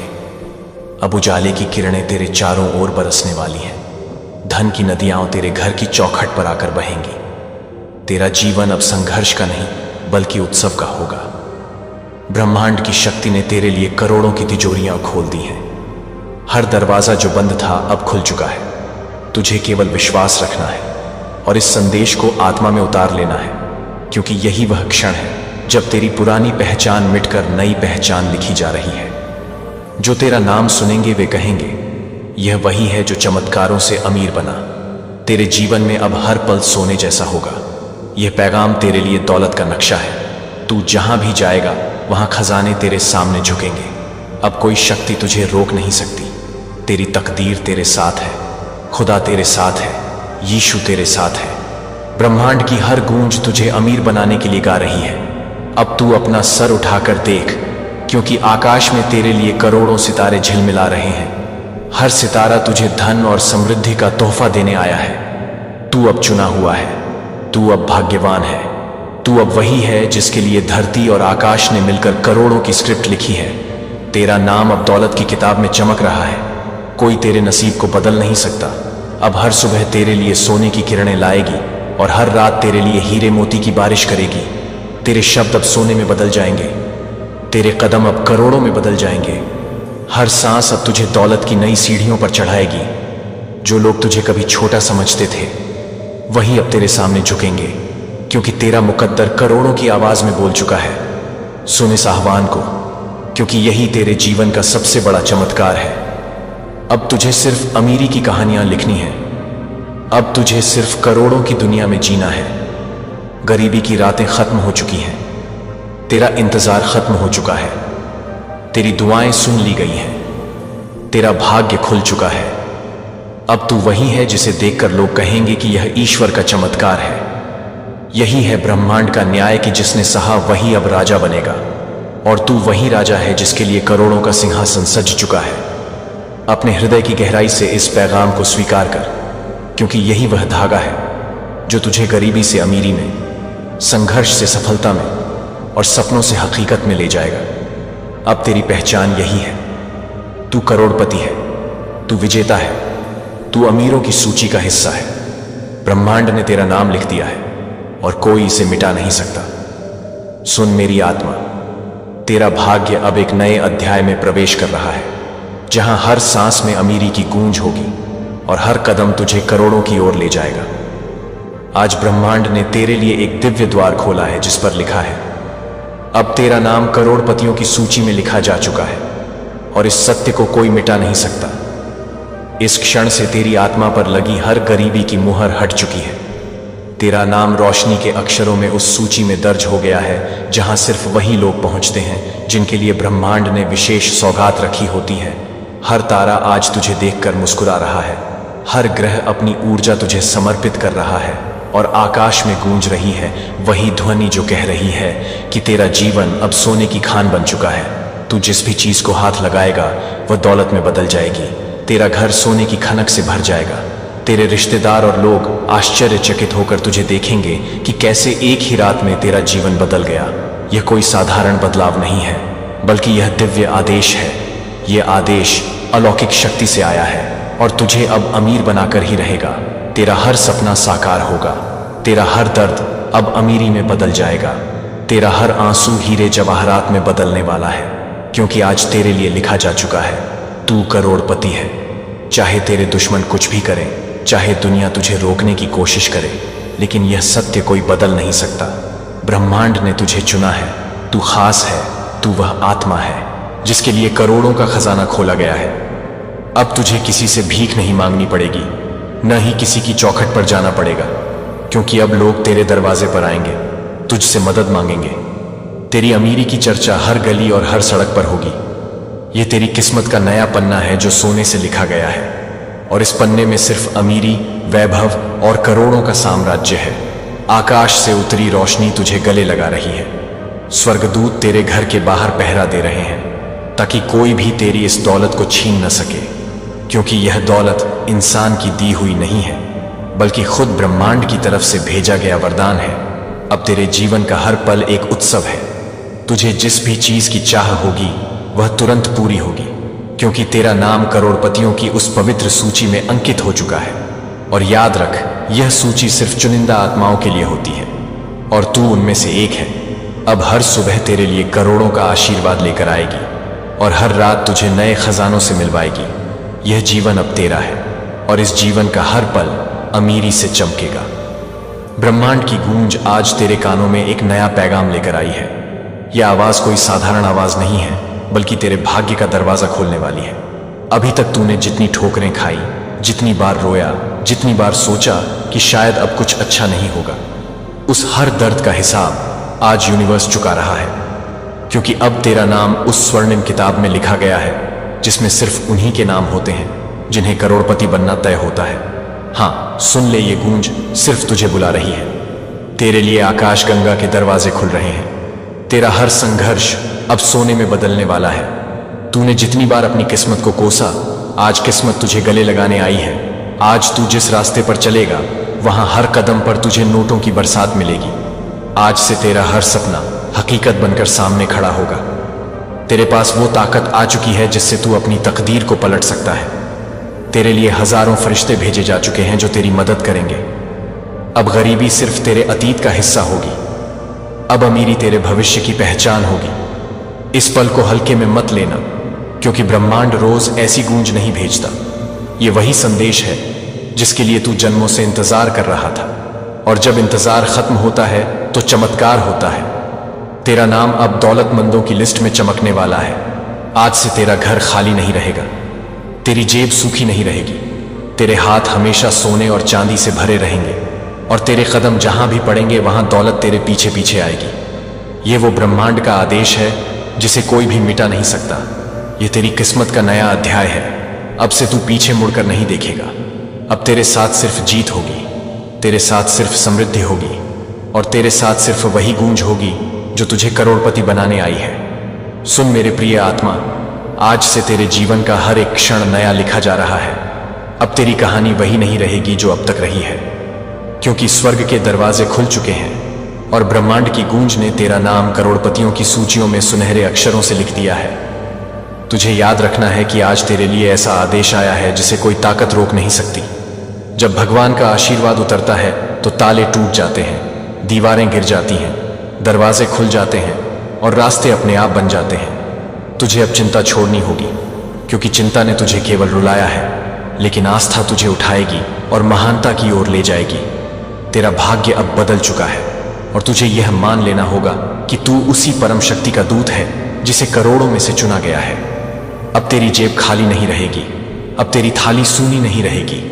Speaker 1: अब उजाले की किरणें तेरे चारों ओर बरसने वाली हैं। धन की नदियां तेरे घर की चौखट पर आकर बहेंगी। तेरा जीवन अब संघर्ष का नहीं बल्कि उत्सव का होगा। ब्रह्मांड की शक्ति ने तेरे लिए करोड़ों की तिजोरियां खोल दी हैं। हर दरवाजा जो बंद था अब खुल चुका है। तुझे केवल विश्वास रखना है और इस संदेश को आत्मा में उतार लेना है, क्योंकि यही वह क्षण है जब तेरी पुरानी पहचान मिटकर नई पहचान लिखी जा रही है। जो तेरा नाम सुनेंगे वे कहेंगे, यह वही है जो चमत्कारों से अमीर बना। तेरे जीवन में अब हर पल सोने जैसा होगा। यह पैगाम तेरे लिए दौलत का नक्शा है। तू जहां भी जाएगा वहां खजाने तेरे सामने झुकेंगे। अब कोई शक्ति तुझे रोक नहीं सकती। तेरी तकदीर तेरे साथ है, खुदा तेरे साथ है, यीशु तेरे साथ है। ब्रह्मांड की हर गूंज तुझे अमीर बनाने के लिए गा रही है। अब तू अपना सर उठाकर देख, क्योंकि आकाश में तेरे लिए करोड़ों सितारे झिलमिला रहे हैं। हर सितारा तुझे धन और समृद्धि का तोहफा देने आया है। तू अब चुना हुआ है, तू अब भाग्यवान है। तू अब वही है जिसके लिए धरती और आकाश ने मिलकर करोड़ों की स्क्रिप्ट लिखी है। तेरा नाम अब दौलत की किताब में चमक रहा है। कोई तेरे नसीब को बदल नहीं सकता। अब हर सुबह तेरे लिए सोने की किरणें लाएगी और हर रात तेरे लिए हीरे मोती की बारिश करेगी। तेरे शब्द अब सोने में बदल जाएंगे, तेरे कदम अब करोड़ों में बदल जाएंगे। हर सांस अब तुझे दौलत की नई सीढ़ियों पर चढ़ाएगी। जो लोग तुझे कभी छोटा समझते थे वही अब तेरे सामने झुकेंगे, क्योंकि तेरा मुकद्दर करोड़ों की आवाज में बोल चुका है। सुन इस आह्वान को, क्योंकि यही तेरे जीवन का सबसे बड़ा चमत्कार है। अब तुझे सिर्फ अमीरी की कहानियां लिखनी है। अब तुझे सिर्फ करोड़ों की दुनिया में जीना है। गरीबी की रातें खत्म हो चुकी हैं। तेरा इंतजार खत्म हो चुका है। तेरी दुआएं सुन ली गई हैं। तेरा भाग्य खुल चुका है। अब तू वही है जिसे देखकर लोग कहेंगे कि यह ईश्वर का चमत्कार है। यही है ब्रह्मांड का न्याय कि जिसने सहा वही अब राजा बनेगा, और तू वही राजा है जिसके लिए करोड़ों का सिंहासन सज चुका है। अपने हृदय की गहराई से इस पैगाम को स्वीकार कर, क्योंकि यही वह धागा है जो तुझे गरीबी से अमीरी में, संघर्ष से सफलता में और सपनों से हकीकत में ले जाएगा। अब तेरी पहचान यही है। तू करोड़पति है, तू विजेता है, तू अमीरों की सूची का हिस्सा है। ब्रह्मांड ने तेरा नाम लिख दिया है और कोई इसे मिटा नहीं सकता। सुन मेरी आत्मा, तेरा भाग्य अब एक नए अध्याय में प्रवेश कर रहा है, जहां हर सांस में अमीरी की गूंज होगी और हर कदम तुझे करोड़ों की ओर ले जाएगा। आज ब्रह्मांड ने तेरे लिए एक दिव्य द्वार खोला है जिस पर लिखा है, अब तेरा नाम करोड़पतियों की सूची में लिखा जा चुका है और इस सत्य को कोई मिटा नहीं सकता। इस क्षण से तेरी आत्मा पर लगी हर गरीबी की मुहर हट चुकी है। तेरा नाम रोशनी के अक्षरों में उस सूची में दर्ज हो गया है जहां सिर्फ वही लोग पहुंचते हैं जिनके लिए ब्रह्मांड ने विशेष सौगात रखी होती है। हर तारा आज तुझे देखकर मुस्कुरा रहा है। हर ग्रह अपनी ऊर्जा तुझे समर्पित कर रहा है और आकाश में गूंज रही है वही ध्वनि जो कह रही है कि तेरा जीवन अब सोने की खान बन चुका है। तू जिस भी चीज को हाथ लगाएगा वह दौलत में बदल जाएगी। तेरा घर सोने की खनक से भर जाएगा। तेरे रिश्तेदार और लोग आश्चर्यचकित होकर तुझे देखेंगे कि कैसे एक ही रात में तेरा जीवन बदल गया। यह कोई साधारण बदलाव नहीं है, बल्कि यह दिव्य आदेश है। यह आदेश अलौकिक शक्ति से आया है और तुझे अब अमीर बनाकर ही रहेगा। तेरा हर सपना साकार होगा। तेरा हर दर्द अब अमीरी में बदल जाएगा। तेरा हर आंसू हीरे जवाहरात में बदलने वाला है, क्योंकि आज तेरे लिए लिखा जा चुका है, तू करोड़पति है। चाहे तेरे दुश्मन कुछ भी करें, चाहे दुनिया तुझे रोकने की कोशिश करे, लेकिन यह सत्य कोई बदल नहीं सकता। ब्रह्मांड ने तुझे चुना है। तू खास है। तू वह आत्मा है जिसके लिए करोड़ों का खजाना खोला गया है। अब तुझे किसी से भीख नहीं मांगनी पड़ेगी, न ही किसी की चौखट पर जाना पड़ेगा, क्योंकि अब लोग तेरे दरवाजे पर आएंगे। तुझसे मदद मांगेंगे। तेरी अमीरी की चर्चा हर गली और हर सड़क पर होगी। ये तेरी किस्मत का नया पन्ना है जो सोने से लिखा गया है, और इस पन्ने में सिर्फ अमीरी, वैभव और करोड़ों का साम्राज्य है। आकाश से उतरी रोशनी तुझे गले लगा रही है। स्वर्गदूत तेरे घर के बाहर पहरा दे रहे हैं ताकि कोई भी तेरी इस दौलत को छीन न सके, क्योंकि यह दौलत इंसान की दी हुई नहीं है बल्कि खुद ब्रह्मांड की तरफ से भेजा गया वरदान है। अब तेरे जीवन का हर पल एक उत्सव है। तुझे जिस भी चीज की चाह होगी वह तुरंत पूरी होगी, क्योंकि तेरा नाम करोड़पतियों की उस पवित्र सूची में अंकित हो चुका है। और याद रख, यह सूची सिर्फ चुनिंदा आत्माओं के लिए होती है और तू उनमें से एक है। अब हर सुबह तेरे लिए करोड़ों का आशीर्वाद लेकर आएगी और हर रात तुझे नए खजानों से मिलवाएगी। यह जीवन अब तेरा है और इस जीवन का हर पल अमीरी से चमकेगा। ब्रह्मांड की गूंज आज तेरे कानों में एक नया पैगाम लेकर आई है। यह आवाज कोई साधारण आवाज नहीं है, बल्कि तेरे भाग्य का दरवाजा खोलने वाली है। अभी तक तूने जितनी ठोकरें खाई, जितनी बार रोया, जितनी बार सोचा कि शायद अब कुछ अच्छा नहीं होगा, उस हर दर्द का हिसाब आज यूनिवर्स चुका रहा है, क्योंकि अब तेरा नाम उस स्वर्णिम किताब में लिखा गया है जिसमें सिर्फ उन्हीं के नाम होते हैं जिन्हें करोड़पति बनना तय होता है। हाँ, सुन ले, ये गूंज सिर्फ तुझे बुला रही है। तेरे लिए आकाश गंगा के दरवाजे खुल रहे हैं। तेरा हर संघर्ष अब सोने में बदलने वाला है। तूने जितनी बार अपनी किस्मत को कोसा, आज किस्मत तुझे गले लगाने आई है। आज तू जिस रास्ते पर चलेगा वहां हर कदम पर तुझे नोटों की बरसात मिलेगी। आज से तेरा हर सपना हकीकत बनकर सामने खड़ा होगा। तेरे पास वो ताकत आ चुकी है जिससे तू अपनी तकदीर को पलट सकता है। तेरे लिए हजारों फरिश्ते भेजे जा चुके हैं जो तेरी मदद करेंगे। अब गरीबी सिर्फ तेरे अतीत का हिस्सा होगी, अब अमीरी तेरे भविष्य की पहचान होगी। इस पल को हल्के में मत लेना, क्योंकि ब्रह्मांड रोज ऐसी गूंज नहीं भेजता। ये वही संदेश है जिसके लिए तू जन्मों से इंतजार कर रहा था, और जब इंतजार खत्म होता है तो चमत्कार होता है। तेरा नाम अब दौलतमंदों की लिस्ट में चमकने वाला है। आज से तेरा घर खाली नहीं रहेगा, तेरी जेब सूखी नहीं रहेगी। तेरे हाथ हमेशा सोने और चांदी से भरे रहेंगे, और तेरे कदम जहां भी पड़ेंगे वहां दौलत तेरे पीछे पीछे आएगी। ये वो ब्रह्मांड का आदेश है जिसे कोई भी मिटा नहीं सकता। ये तेरी किस्मत का नया अध्याय है। अब से तू पीछे मुड़कर नहीं देखेगा। अब तेरे साथ सिर्फ जीत होगी, तेरे साथ सिर्फ समृद्धि होगी, और तेरे साथ सिर्फ वही गूंज होगी जो तुझे करोड़पति बनाने आई है। सुन मेरे प्रिय आत्मा, आज से तेरे जीवन का हर एक क्षण नया लिखा जा रहा है। अब तेरी कहानी वही नहीं रहेगी जो अब तक रही है, क्योंकि स्वर्ग के दरवाजे खुल चुके हैं और ब्रह्मांड की गूंज ने तेरा नाम करोड़पतियों की सूचियों में सुनहरे अक्षरों से लिख दिया है। तुझे याद रखना है कि आज तेरे लिए ऐसा आदेश आया है जिसे कोई ताकत रोक नहीं सकती। जब भगवान का आशीर्वाद उतरता है तो ताले टूट जाते हैं, दीवारें गिर जाती हैं, दरवाजे खुल जाते हैं और रास्ते अपने आप बन जाते हैं। तुझे अब चिंता छोड़नी होगी, क्योंकि चिंता ने तुझे केवल रुलाया है, लेकिन आस्था तुझे उठाएगी और महानता की ओर ले जाएगी। तेरा भाग्य अब बदल चुका है, और तुझे यह मान लेना होगा कि तू उसी परम शक्ति का दूत है जिसे करोड़ों में से चुना गया है। अब तेरी जेब खाली नहीं रहेगी, अब तेरी थाली सूनी नहीं रहेगी।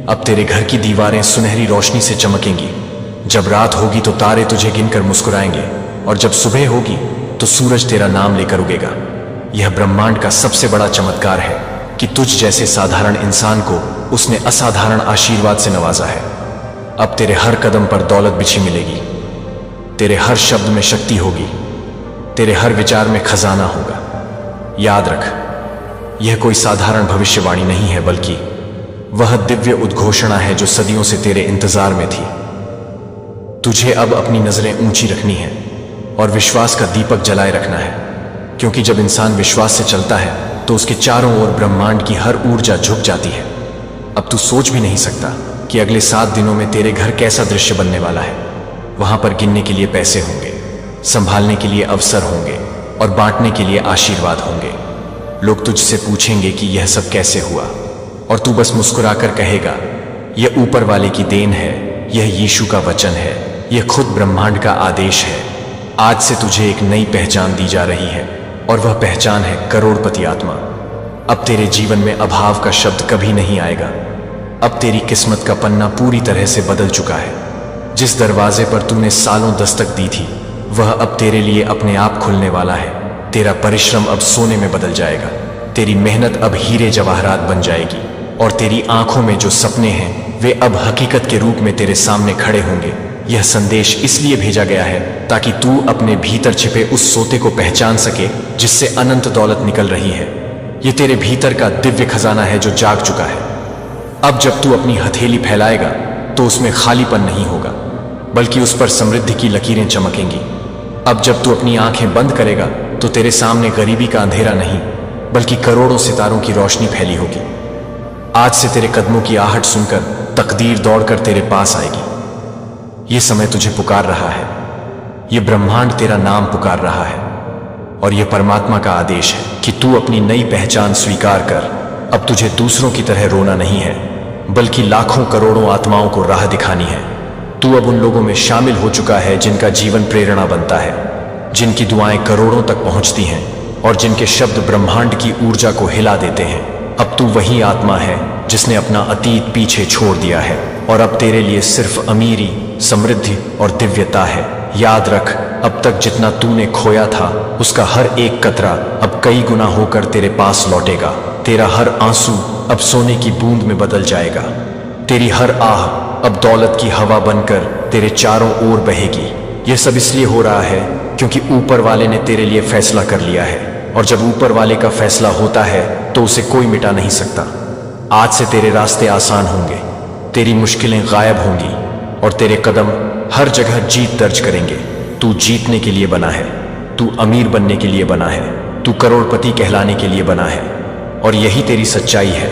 Speaker 1: अब तेरे घर की दीवारें सुनहरी रोशनी से चमकेंगी। जब रात होगी तो तारे तुझे गिनकर मुस्कुराएंगे, और जब सुबह होगी तो सूरज तेरा नाम लेकर उगेगा। यह ब्रह्मांड का सबसे बड़ा चमत्कार है कि तुझ जैसे साधारण इंसान को उसने असाधारण आशीर्वाद से नवाजा है। अब तेरे हर कदम पर दौलत बिछी मिलेगी, तेरे हर शब्द में शक्ति होगी, तेरे हर विचार में खजाना होगा। याद रख, यह कोई साधारण भविष्यवाणी नहीं है, बल्कि वह दिव्य उद्घोषणा है जो सदियों से तेरे इंतजार में थी। तुझे अब अपनी नजरें ऊंची रखनी है और विश्वास का दीपक जलाए रखना है, क्योंकि जब इंसान विश्वास से चलता है तो उसके चारों ओर ब्रह्मांड की हर ऊर्जा झुक जाती है। अब तू सोच भी नहीं सकता कि अगले 7 दिनों में तेरे घर कैसा दृश्य बनने वाला है। वहां पर गिनने के लिए पैसे होंगे, संभालने के लिए अवसर होंगे और बांटने के लिए आशीर्वाद होंगे। लोग तुझसे पूछेंगे कि यह सब कैसे हुआ, और तू बस मुस्कुराकर कहेगा, यह ऊपर वाले की देन है, यह यीशु का वचन है, यह खुद ब्रह्मांड का आदेश है। आज से तुझे एक नई पहचान दी जा रही है, और वह पहचान है करोड़पति आत्मा। अब तेरे जीवन में अभाव का शब्द कभी नहीं आएगा। अब तेरी किस्मत का पन्ना पूरी तरह से बदल चुका है। जिस दरवाजे पर तूने सालों दस्तक दी थी वह अब तेरे लिए अपने आप खुलने वाला है। तेरा परिश्रम अब सोने में बदल जाएगा, तेरी मेहनत अब हीरे जवाहरात बन जाएगी और तेरी आंखों में जो सपने हैं वे अब हकीकत के रूप में तेरे सामने खड़े होंगे। यह संदेश इसलिए भेजा गया है ताकि तू अपने भीतर छिपे उस सोते को पहचान सके जिससे अनंत दौलत निकल रही है। यह तेरे भीतर का दिव्य खजाना है जो जाग चुका है। अब जब तू अपनी हथेली फैलाएगा तो उसमें खालीपन नहीं होगा बल्कि उस पर समृद्धि की लकीरें चमकेंगी। अब जब तू अपनी आंखें बंद करेगा तो तेरे सामने गरीबी का अंधेरा नहीं बल्कि करोड़ों सितारों की रोशनी फैली होगी। आज से तेरे कदमों की आहट सुनकर तकदीर दौड़कर तेरे पास आएगी। ये समय तुझे पुकार रहा है, ये ब्रह्मांड तेरा नाम पुकार रहा है और यह परमात्मा का आदेश है कि तू अपनी नई पहचान स्वीकार कर। अब तुझे दूसरों की तरह रोना नहीं है बल्कि लाखों करोड़ों आत्माओं को राह दिखानी है। तू अब उन लोगों में शामिल हो चुका है जिनका जीवन प्रेरणा बनता है, जिनकी दुआएं करोड़ों तक पहुंचती हैं और जिनके शब्द ब्रह्मांड की ऊर्जा को हिला देते हैं। अब तू वही आत्मा है जिसने अपना अतीत पीछे छोड़ दिया है और अब तेरे लिए सिर्फ अमीरी, समृद्धि और दिव्यता है। याद रख, अब तक जितना तूने खोया था उसका हर एक कतरा अब कई गुना होकर तेरे पास लौटेगा। तेरा हर आंसू अब सोने की बूंद में बदल जाएगा। तेरी हर आह अब दौलत की हवा बनकर तेरे चारों ओर बहेगी। यह सब इसलिए हो रहा है क्योंकि ऊपर वाले ने तेरे लिए फैसला कर लिया है और जब ऊपर वाले का फैसला होता है तो उसे कोई मिटा नहीं सकता। आज से तेरे रास्ते आसान होंगे, तेरी मुश्किलें गायब होंगी और तेरे कदम हर जगह जीत दर्ज करेंगे। तू जीतने के लिए बना है, तू अमीर बनने के लिए बना है, तू करोड़पति कहलाने के लिए बना है और यही तेरी सच्चाई है।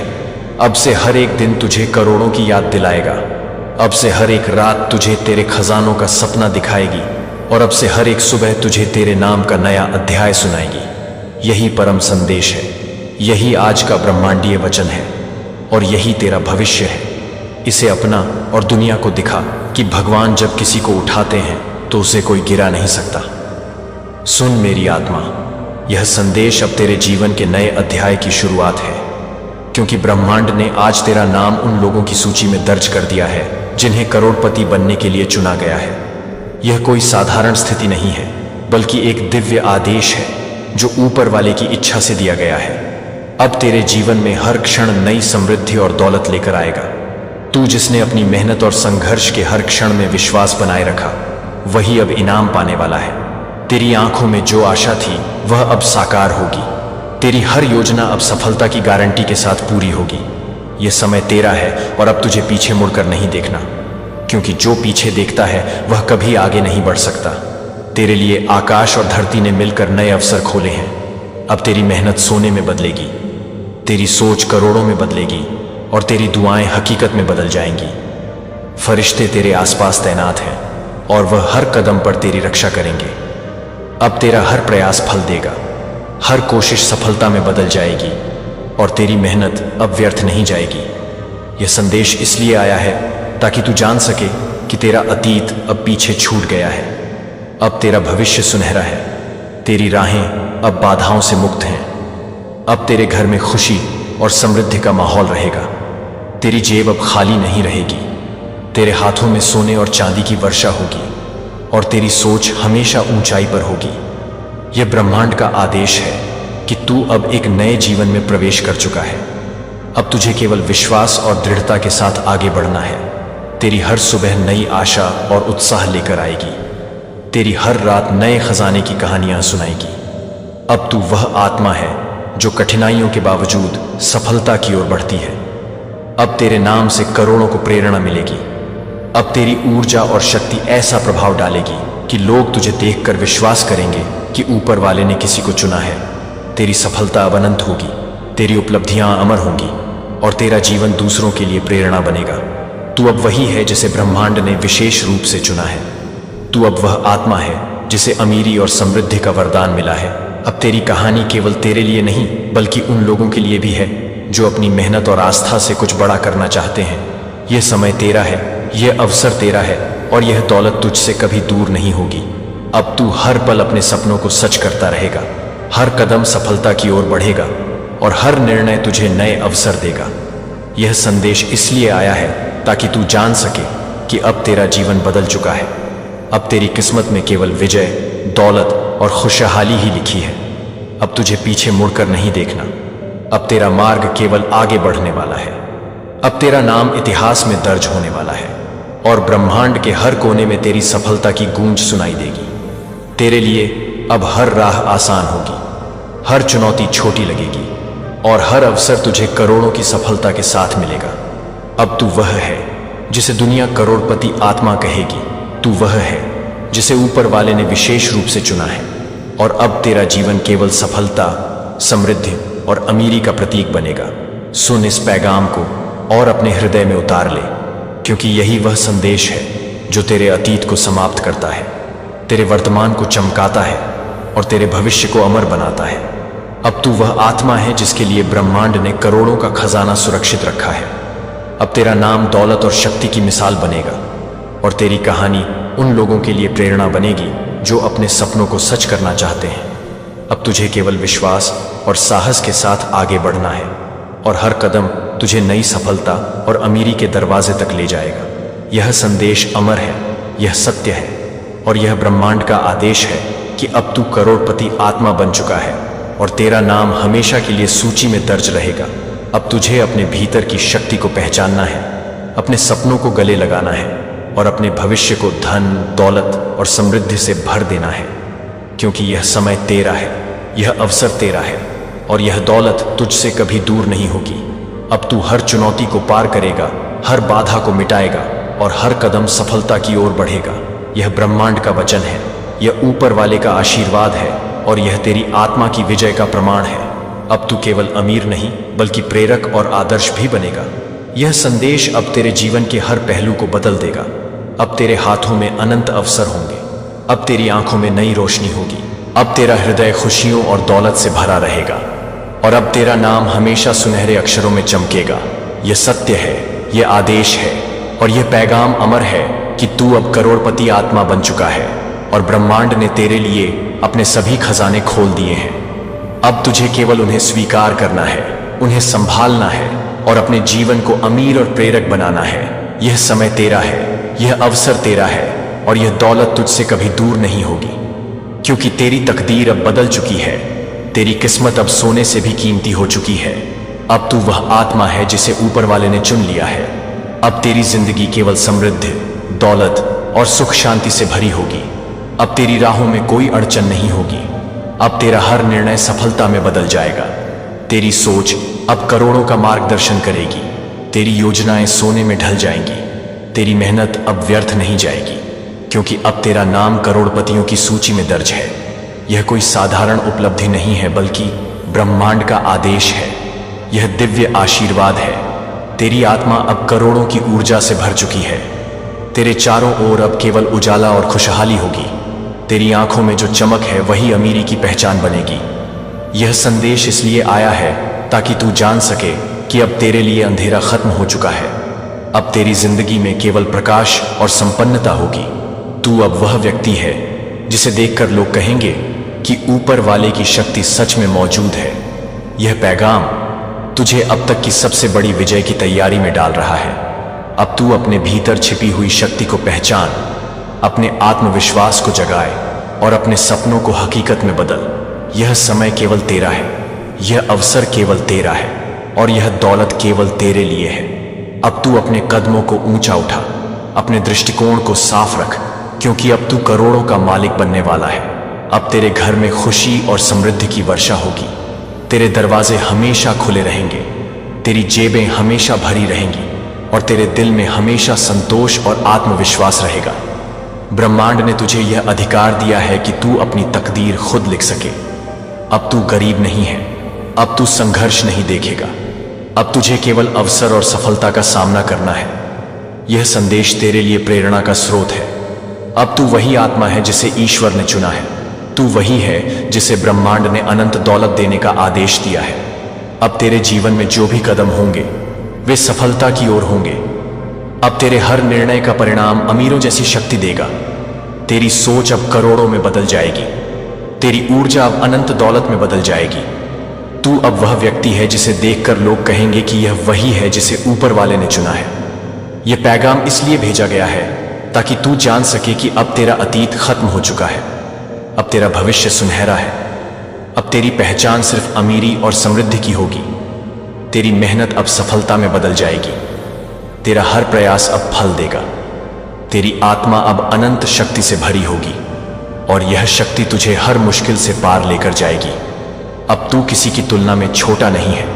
Speaker 1: अब से हर एक दिन तुझे करोड़ों की याद दिलाएगा। अब से हर एक रात तुझे तेरे खजानों का सपना दिखाएगी और अब से हर एक सुबह तुझे तेरे नाम का नया अध्याय सुनाएगी। यही परम संदेश है, यही आज का ब्रह्मांडीय वचन है और यही तेरा भविष्य है। इसे अपना और दुनिया को दिखा कि भगवान जब किसी को उठाते हैं तो उसे कोई गिरा नहीं सकता। सुन मेरी आत्मा, यह संदेश अब तेरे जीवन के नए अध्याय की शुरुआत है, क्योंकि ब्रह्मांड ने आज तेरा नाम उन लोगों की सूची में दर्ज कर दिया है जिन्हें करोड़पति बनने के लिए चुना गया है। यह कोई साधारण स्थिति नहीं है बल्कि एक दिव्य आदेश है जो ऊपर वाले की इच्छा से दिया गया है। अब तेरे जीवन में हर क्षण नई समृद्धि और दौलत लेकर आएगा। तू जिसने अपनी मेहनत और संघर्ष के हर क्षण में विश्वास बनाए रखा वही अब इनाम पाने वाला है। तेरी आंखों में जो आशा थी वह अब साकार होगी। तेरी हर योजना अब सफलता की गारंटी के साथ पूरी होगी। यह समय तेरा है और अब तुझे पीछे मुड़कर नहीं देखना, क्योंकि जो पीछे देखता है वह कभी आगे नहीं बढ़ सकता। तेरे लिए आकाश और धरती ने मिलकर नए अवसर खोले हैं। अब तेरी मेहनत सोने में बदलेगी, तेरी सोच करोड़ों में बदलेगी और तेरी दुआएं हकीकत में बदल जाएंगी। फरिश्ते तेरे आसपास तैनात हैं और वह हर कदम पर तेरी रक्षा करेंगे। अब तेरा हर प्रयास फल देगा, हर कोशिश सफलता में बदल जाएगी और तेरी मेहनत अब व्यर्थ नहीं जाएगी। यह संदेश इसलिए आया है ताकि तू जान सके कि तेरा अतीत अब पीछे छूट गया है। अब तेरा भविष्य सुनहरा है, तेरी राहें अब बाधाओं से मुक्त हैं। अब तेरे घर में खुशी और समृद्धि का माहौल रहेगा। तेरी जेब अब खाली नहीं रहेगी, तेरे हाथों में सोने और चांदी की वर्षा होगी और तेरी सोच हमेशा ऊंचाई पर होगी। यह ब्रह्मांड का आदेश है कि तू अब एक नए जीवन में प्रवेश कर चुका है। अब तुझे केवल विश्वास और दृढ़ता के साथ आगे बढ़ना है। तेरी हर सुबह नई आशा और उत्साह लेकर आएगी। तेरी हर रात नए खजाने की कहानियां सुनाएगी। अब तू वह आत्मा है जो कठिनाइयों के बावजूद सफलता की ओर बढ़ती है। अब तेरे नाम से करोड़ों को प्रेरणा मिलेगी। अब तेरी ऊर्जा और शक्ति ऐसा प्रभाव डालेगी कि लोग तुझे देखकर विश्वास करेंगे कि ऊपर वाले ने किसी को चुना है। तेरी सफलता अब अनंत होगी, तेरी उपलब्धियां अमर होंगी और तेरा जीवन दूसरों के लिए प्रेरणा बनेगा। तू अब वही है जिसे ब्रह्मांड ने विशेष रूप से चुना है। तू अब वह आत्मा है जिसे अमीरी और समृद्धि का वरदान मिला है। अब तेरी कहानी केवल तेरे लिए नहीं बल्कि उन लोगों के लिए भी है जो अपनी मेहनत और आस्था से कुछ बड़ा करना चाहते हैं। यह समय तेरा है, यह अवसर तेरा है और यह दौलत तुझसे कभी दूर नहीं होगी। अब तू हर पल अपने सपनों को सच करता रहेगा, हर कदम सफलता की ओर बढ़ेगा और हर निर्णय तुझे नए अवसर देगा। यह संदेश इसलिए आया है ताकि तू जान सके कि अब तेरा जीवन बदल चुका है। अब तेरी किस्मत में केवल विजय, दौलत और खुशहाली ही लिखी है। अब तुझे पीछे मुड़कर नहीं देखना। अब तेरा मार्ग केवल आगे बढ़ने वाला है। अब तेरा नाम इतिहास में दर्ज होने वाला है और ब्रह्मांड के हर कोने में तेरी सफलता की गूंज सुनाई देगी। तेरे लिए अब हर राह आसान होगी, हर चुनौती छोटी लगेगी और हर अवसर तुझे करोड़ों की सफलता के साथ मिलेगा। अब तू वह है जिसे दुनिया करोड़पति आत्मा कहेगी। तू वह है जिसे ऊपर वाले ने विशेष रूप से चुना है और अब तेरा जीवन केवल सफलता, समृद्धि और अमीरी का प्रतीक बनेगा। सुन इस पैगाम को और अपने हृदय में उतार ले, क्योंकि यही वह संदेश है जो तेरे अतीत को समाप्त करता है, तेरे वर्तमान को चमकाता है और तेरे भविष्य को अमर बनाता है। अब तू वह आत्मा है जिसके लिए ब्रह्मांड ने करोड़ों का खजाना सुरक्षित रखा है। अब तेरा नाम दौलत और शक्ति की मिसाल बनेगा और तेरी कहानी उन लोगों के लिए प्रेरणा बनेगी जो अपने सपनों को सच करना चाहते हैं। अब तुझे केवल विश्वास और साहस के साथ आगे बढ़ना है और हर कदम तुझे नई सफलता और अमीरी के दरवाजे तक ले जाएगा। यह संदेश अमर है, यह सत्य है और यह ब्रह्मांड का आदेश है कि अब तू करोड़पति आत्मा बन चुका है और तेरा नाम हमेशा के लिए सूची में दर्ज रहेगा। अब तुझे अपने भीतर की शक्ति को पहचानना है, अपने सपनों को गले लगाना है और अपने भविष्य को धन, दौलत और समृद्धि से भर देना है, क्योंकि यह समय तेरा है, यह अवसर तेरा है और यह दौलत तुझसे कभी दूर नहीं होगी। अब तू हर चुनौती को पार करेगा, हर बाधा को मिटाएगा और हर कदम सफलता की ओर बढ़ेगा। यह ब्रह्मांड का वचन है, यह ऊपर वाले का आशीर्वाद है और यह तेरी आत्मा की विजय का प्रमाण है। अब तू केवल अमीर नहीं बल्कि प्रेरक और आदर्श भी बनेगा। यह संदेश अब तेरे जीवन के हर पहलू को बदल देगा। अब तेरे हाथों में अनंत अवसर होंगे, अब तेरी आंखों में नई रोशनी होगी, अब तेरा हृदय खुशियों और दौलत से भरा रहेगा और अब तेरा नाम हमेशा सुनहरे अक्षरों में चमकेगा। यह सत्य है, यह आदेश है और यह पैगाम अमर है कि तू अब करोड़पति आत्मा बन चुका है और ब्रह्मांड ने तेरे लिए अपने सभी खजाने खोल दिए हैं। अब तुझे केवल उन्हें स्वीकार करना है, उन्हें संभालना है और अपने जीवन को अमीर और प्रेरक बनाना है। यह समय तेरा है, यह अवसर तेरा है और यह दौलत तुझसे कभी दूर नहीं होगी, क्योंकि तेरी तकदीर अब बदल चुकी है। तेरी किस्मत अब सोने से भी कीमती हो चुकी है। अब तू वह आत्मा है जिसे ऊपर वाले ने चुन लिया है। अब तेरी जिंदगी केवल समृद्धि, दौलत और सुख शांति से भरी होगी। अब तेरी राहों में कोई अड़चन नहीं होगी। अब तेरा हर निर्णय सफलता में बदल जाएगा। तेरी सोच अब करोड़ों का मार्गदर्शन करेगी। तेरी योजनाएं सोने में ढल जाएंगी। तेरी मेहनत अब व्यर्थ नहीं जाएगी, क्योंकि अब तेरा नाम करोड़पतियों की सूची में दर्ज है। यह कोई साधारण उपलब्धि नहीं है, बल्कि ब्रह्मांड का आदेश है। यह दिव्य आशीर्वाद है। तेरी आत्मा अब करोड़ों की ऊर्जा से भर चुकी है। तेरे चारों ओर अब केवल उजाला और खुशहाली होगी। तेरी आंखों में जो चमक है वही अमीरी की पहचान बनेगी। यह संदेश इसलिए आया है ताकि तू जान सके कि अब तेरे लिए अंधेरा खत्म हो चुका है। अब तेरी जिंदगी में केवल प्रकाश और संपन्नता होगी। तू अब वह व्यक्ति है जिसे देखकर लोग कहेंगे कि ऊपर वाले की शक्ति सच में मौजूद है। यह पैगाम तुझे अब तक की सबसे बड़ी विजय की तैयारी में डाल रहा है। अब तू अपने भीतर छिपी हुई शक्ति को पहचान, अपने आत्मविश्वास को जगाए और अपने सपनों को हकीकत में बदल। यह समय केवल तेरा है, यह अवसर केवल तेरा है और यह दौलत केवल तेरे लिए है। अब तू अपने कदमों को ऊंचा उठा, अपने दृष्टिकोण को साफ रख, क्योंकि अब तू करोड़ों का मालिक बनने वाला है। अब तेरे घर में खुशी और समृद्धि की वर्षा होगी। तेरे दरवाजे हमेशा खुले रहेंगे, तेरी जेबें हमेशा भरी रहेंगी और तेरे दिल में हमेशा संतोष और आत्मविश्वास रहेगा। ब्रह्मांड ने तुझे यह अधिकार दिया है कि तू अपनी तकदीर खुद लिख सके। अब तू गरीब नहीं है, अब तू संघर्ष नहीं देखेगा। अब तुझे केवल अवसर और सफलता का सामना करना है। यह संदेश तेरे लिए प्रेरणा का स्रोत है। अब तू वही आत्मा है जिसे ईश्वर ने चुना है। तू वही है जिसे ब्रह्मांड ने अनंत दौलत देने का आदेश दिया है। अब तेरे जीवन में जो भी कदम होंगे वे सफलता की ओर होंगे। अब तेरे हर निर्णय का परिणाम अमीरों जैसी शक्ति देगा। तेरी सोच अब करोड़ों में बदल जाएगी। तेरी ऊर्जा अब अनंत दौलत में बदल जाएगी। तू अब वह व्यक्ति है जिसे देखकर लोग कहेंगे कि यह वही है जिसे ऊपर वाले ने चुना है। यह पैगाम इसलिए भेजा गया है ताकि तू जान सके कि अब तेरा अतीत खत्म हो चुका है, अब तेरा भविष्य सुनहरा है। अब तेरी पहचान सिर्फ अमीरी और समृद्धि की होगी। तेरी मेहनत अब सफलता में बदल जाएगी। तेरा हर प्रयास अब फल देगा। तेरी आत्मा अब अनंत शक्ति से भरी होगी और यह शक्ति तुझे हर मुश्किल से पार लेकर जाएगी। अब तू किसी की तुलना में छोटा नहीं है,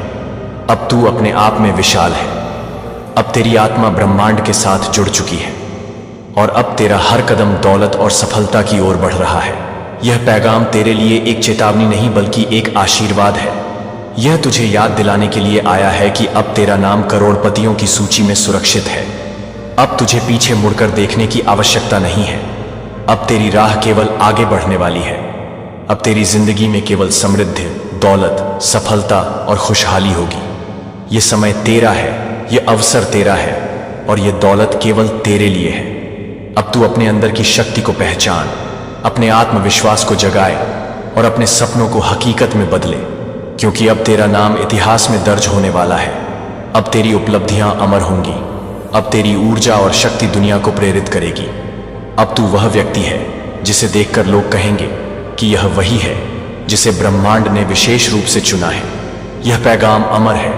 Speaker 1: अब तू अपने आप में विशाल है। अब तेरी आत्मा ब्रह्मांड के साथ जुड़ चुकी है और अब तेरा हर कदम दौलत और सफलता की ओर बढ़ रहा है। यह पैगाम तेरे लिए एक चेतावनी नहीं बल्कि एक आशीर्वाद है। यह तुझे याद दिलाने के लिए आया है कि अब तेरा नाम करोड़पतियों की सूची में सुरक्षित है। अब तुझे पीछे मुड़कर देखने की आवश्यकता नहीं है। अब तेरी राह केवल आगे बढ़ने वाली है। अब तेरी जिंदगी में केवल समृद्धि, दौलत, सफलता और खुशहाली होगी। यह समय तेरा है, यह अवसर तेरा है और यह दौलत केवल तेरे लिए है। अब तू अपने अंदर की शक्ति को पहचान, अपने आत्मविश्वास को जगाए और अपने सपनों को हकीकत में बदले, क्योंकि अब तेरा नाम इतिहास में दर्ज होने वाला है। अब तेरी उपलब्धियां अमर होंगी। अब तेरी ऊर्जा और शक्ति दुनिया को प्रेरित करेगी। अब तू वह व्यक्ति है जिसे देखकर लोग कहेंगे कि यह वही है जिसे ब्रह्मांड ने विशेष रूप से चुना है। यह पैगाम अमर है,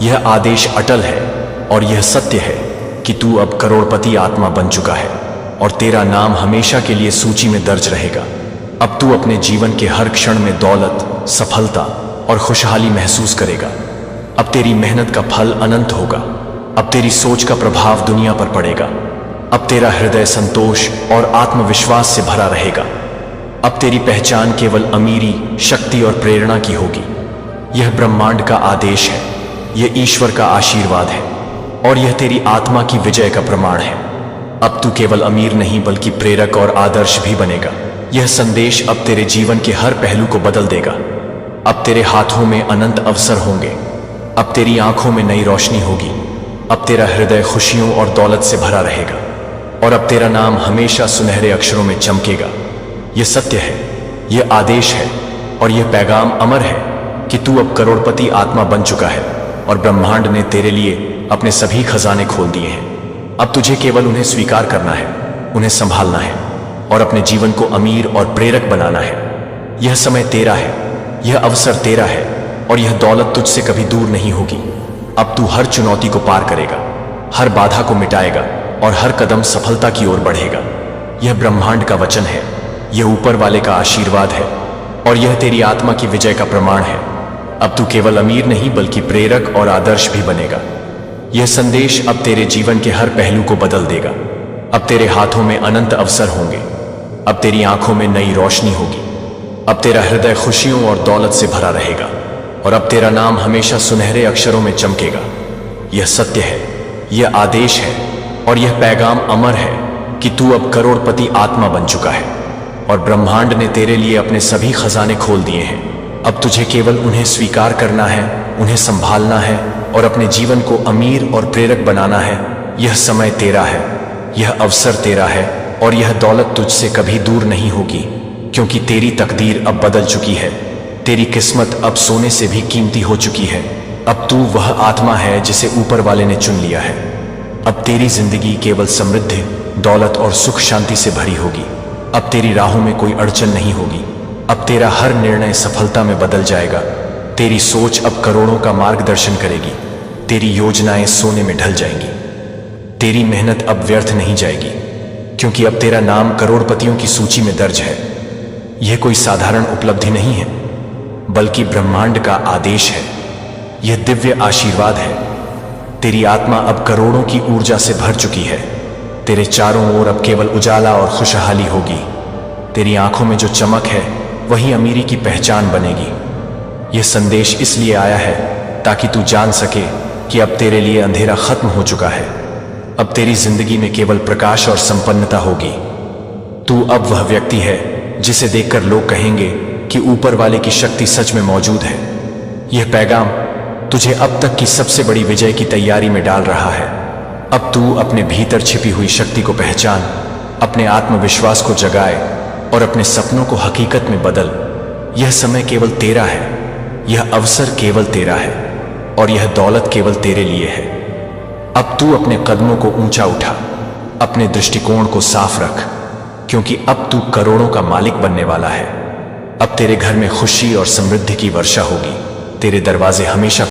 Speaker 1: यह आदेश अटल है और यह सत्य है कि तू अब करोड़पति आत्मा बन चुका है और तेरा नाम हमेशा के लिए सूची में दर्ज रहेगा। अब तू अपने जीवन के हर क्षण में दौलत, सफलता और खुशहाली महसूस करेगा। अब तेरी मेहनत का फल अनंत होगा। अब तेरी सोच का प्रभाव दुनिया पर पड़ेगा। अब तेरा हृदय संतोष और आत्मविश्वास से भरा रहेगा। अब तेरी पहचान केवल अमीरी, शक्ति और प्रेरणा की होगी। यह ब्रह्मांड का आदेश है, यह ईश्वर का आशीर्वाद है और यह तेरी आत्मा की विजय का प्रमाण है। अब तू केवल अमीर नहीं बल्कि प्रेरक और आदर्श भी बनेगा। यह संदेश अब तेरे जीवन के हर पहलू को बदल देगा। अब तेरे हाथों में अनंत अवसर होंगे। अब तेरी आंखों में नई रोशनी होगी। अब तेरा हृदय खुशियों और दौलत से भरा रहेगा और अब तेरा नाम हमेशा सुनहरे अक्षरों में चमकेगा। यह सत्य है, यह आदेश है और यह पैगाम अमर है कि तू अब करोड़पति आत्मा बन चुका है और ब्रह्मांड ने तेरे लिए अपने सभी खजाने खोल दिए हैं। अब तुझे केवल उन्हें स्वीकार करना है, उन्हें संभालना है और अपने जीवन को अमीर और प्रेरक बनाना है। यह समय तेरा है, यह अवसर तेरा है और यह दौलत तुझसे कभी दूर नहीं होगी। अब तू हर चुनौती को पार करेगा, हर बाधा को मिटाएगा और हर कदम सफलता की ओर बढ़ेगा। यह ब्रह्मांड का वचन है, यह ऊपर वाले का आशीर्वाद है और यह तेरी आत्मा की विजय का प्रमाण है। अब तू केवल अमीर नहीं बल्कि प्रेरक और आदर्श भी बनेगा। यह संदेश अब तेरे जीवन के हर पहलू को बदल देगा। अब तेरे हाथों में अनंत अवसर होंगे। अब तेरी आंखों में नई रोशनी होगी। अब तेरा हृदय खुशियों और दौलत से भरा रहेगा और अब तेरा नाम हमेशा सुनहरे अक्षरों में चमकेगा। यह सत्य है, यह आदेश है और यह पैगाम अमर है कि तू अब करोड़पति आत्मा बन चुका है और ब्रह्मांड ने तेरे लिए अपने सभी खजाने खोल दिए हैं। अब तुझे केवल उन्हें स्वीकार करना है, उन्हें संभालना है और अपने जीवन को अमीर और प्रेरक बनाना है। यह समय तेरा है, यह अवसर तेरा है और यह दौलत तुझसे कभी दूर नहीं होगी, क्योंकि तेरी तकदीर अब बदल चुकी है। तेरी किस्मत अब सोने से भी कीमती हो चुकी है। अब तू वह आत्मा है जिसे ऊपर वाले ने चुन लिया है। अब तेरी जिंदगी केवल समृद्धि, दौलत और सुख शांति से भरी होगी। अब तेरी राहों में कोई अड़चन नहीं होगी। अब तेरा हर निर्णय सफलता में बदल जाएगा। तेरी सोच अब करोड़ों का मार्गदर्शन करेगी। तेरी योजनाएं सोने में ढल जाएंगी। तेरी मेहनत अब व्यर्थ नहीं जाएगी, क्योंकि अब तेरा नाम करोड़पतियों की सूची में दर्ज है। यह कोई साधारण उपलब्धि नहीं है, बल्कि ब्रह्मांड का आदेश है। यह दिव्य आशीर्वाद है। तेरी आत्मा अब करोड़ों की ऊर्जा से भर चुकी है। तेरे चारों ओर अब केवल उजाला और खुशहाली होगी। तेरी आंखों में जो चमक है वही अमीरी की पहचान बनेगी। यह संदेश इसलिए आया है ताकि तू जान सके कि अब तेरे लिए अंधेरा खत्म हो चुका है। अब तेरी जिंदगी में केवल प्रकाश और संपन्नता होगी। तू अब वह व्यक्ति है जिसे देखकर लोग कहेंगे कि ऊपर वाले की शक्ति सच में मौजूद है। यह पैगाम तुझे अब तक की सबसे बड़ी विजय की तैयारी में डाल रहा है। अब तू अपने भीतर छिपी हुई शक्ति को पहचान, अपने आत्मविश्वास को जगाए और अपने सपनों को हकीकत में बदल। यह समय केवल तेरा है, यह अवसर केवल तेरा है और यह दौलत केवल तेरे लिए है। अब तू अपने कदमों को ऊंचा उठा, अपने दृष्टिकोण को साफ रख, क्योंकि अब तू करोड़ों का मालिक बनने वाला है। अब तेरे घर में खुशी और समृद्धि की वर्षा होगी। तेरे दरवाजे हमेशा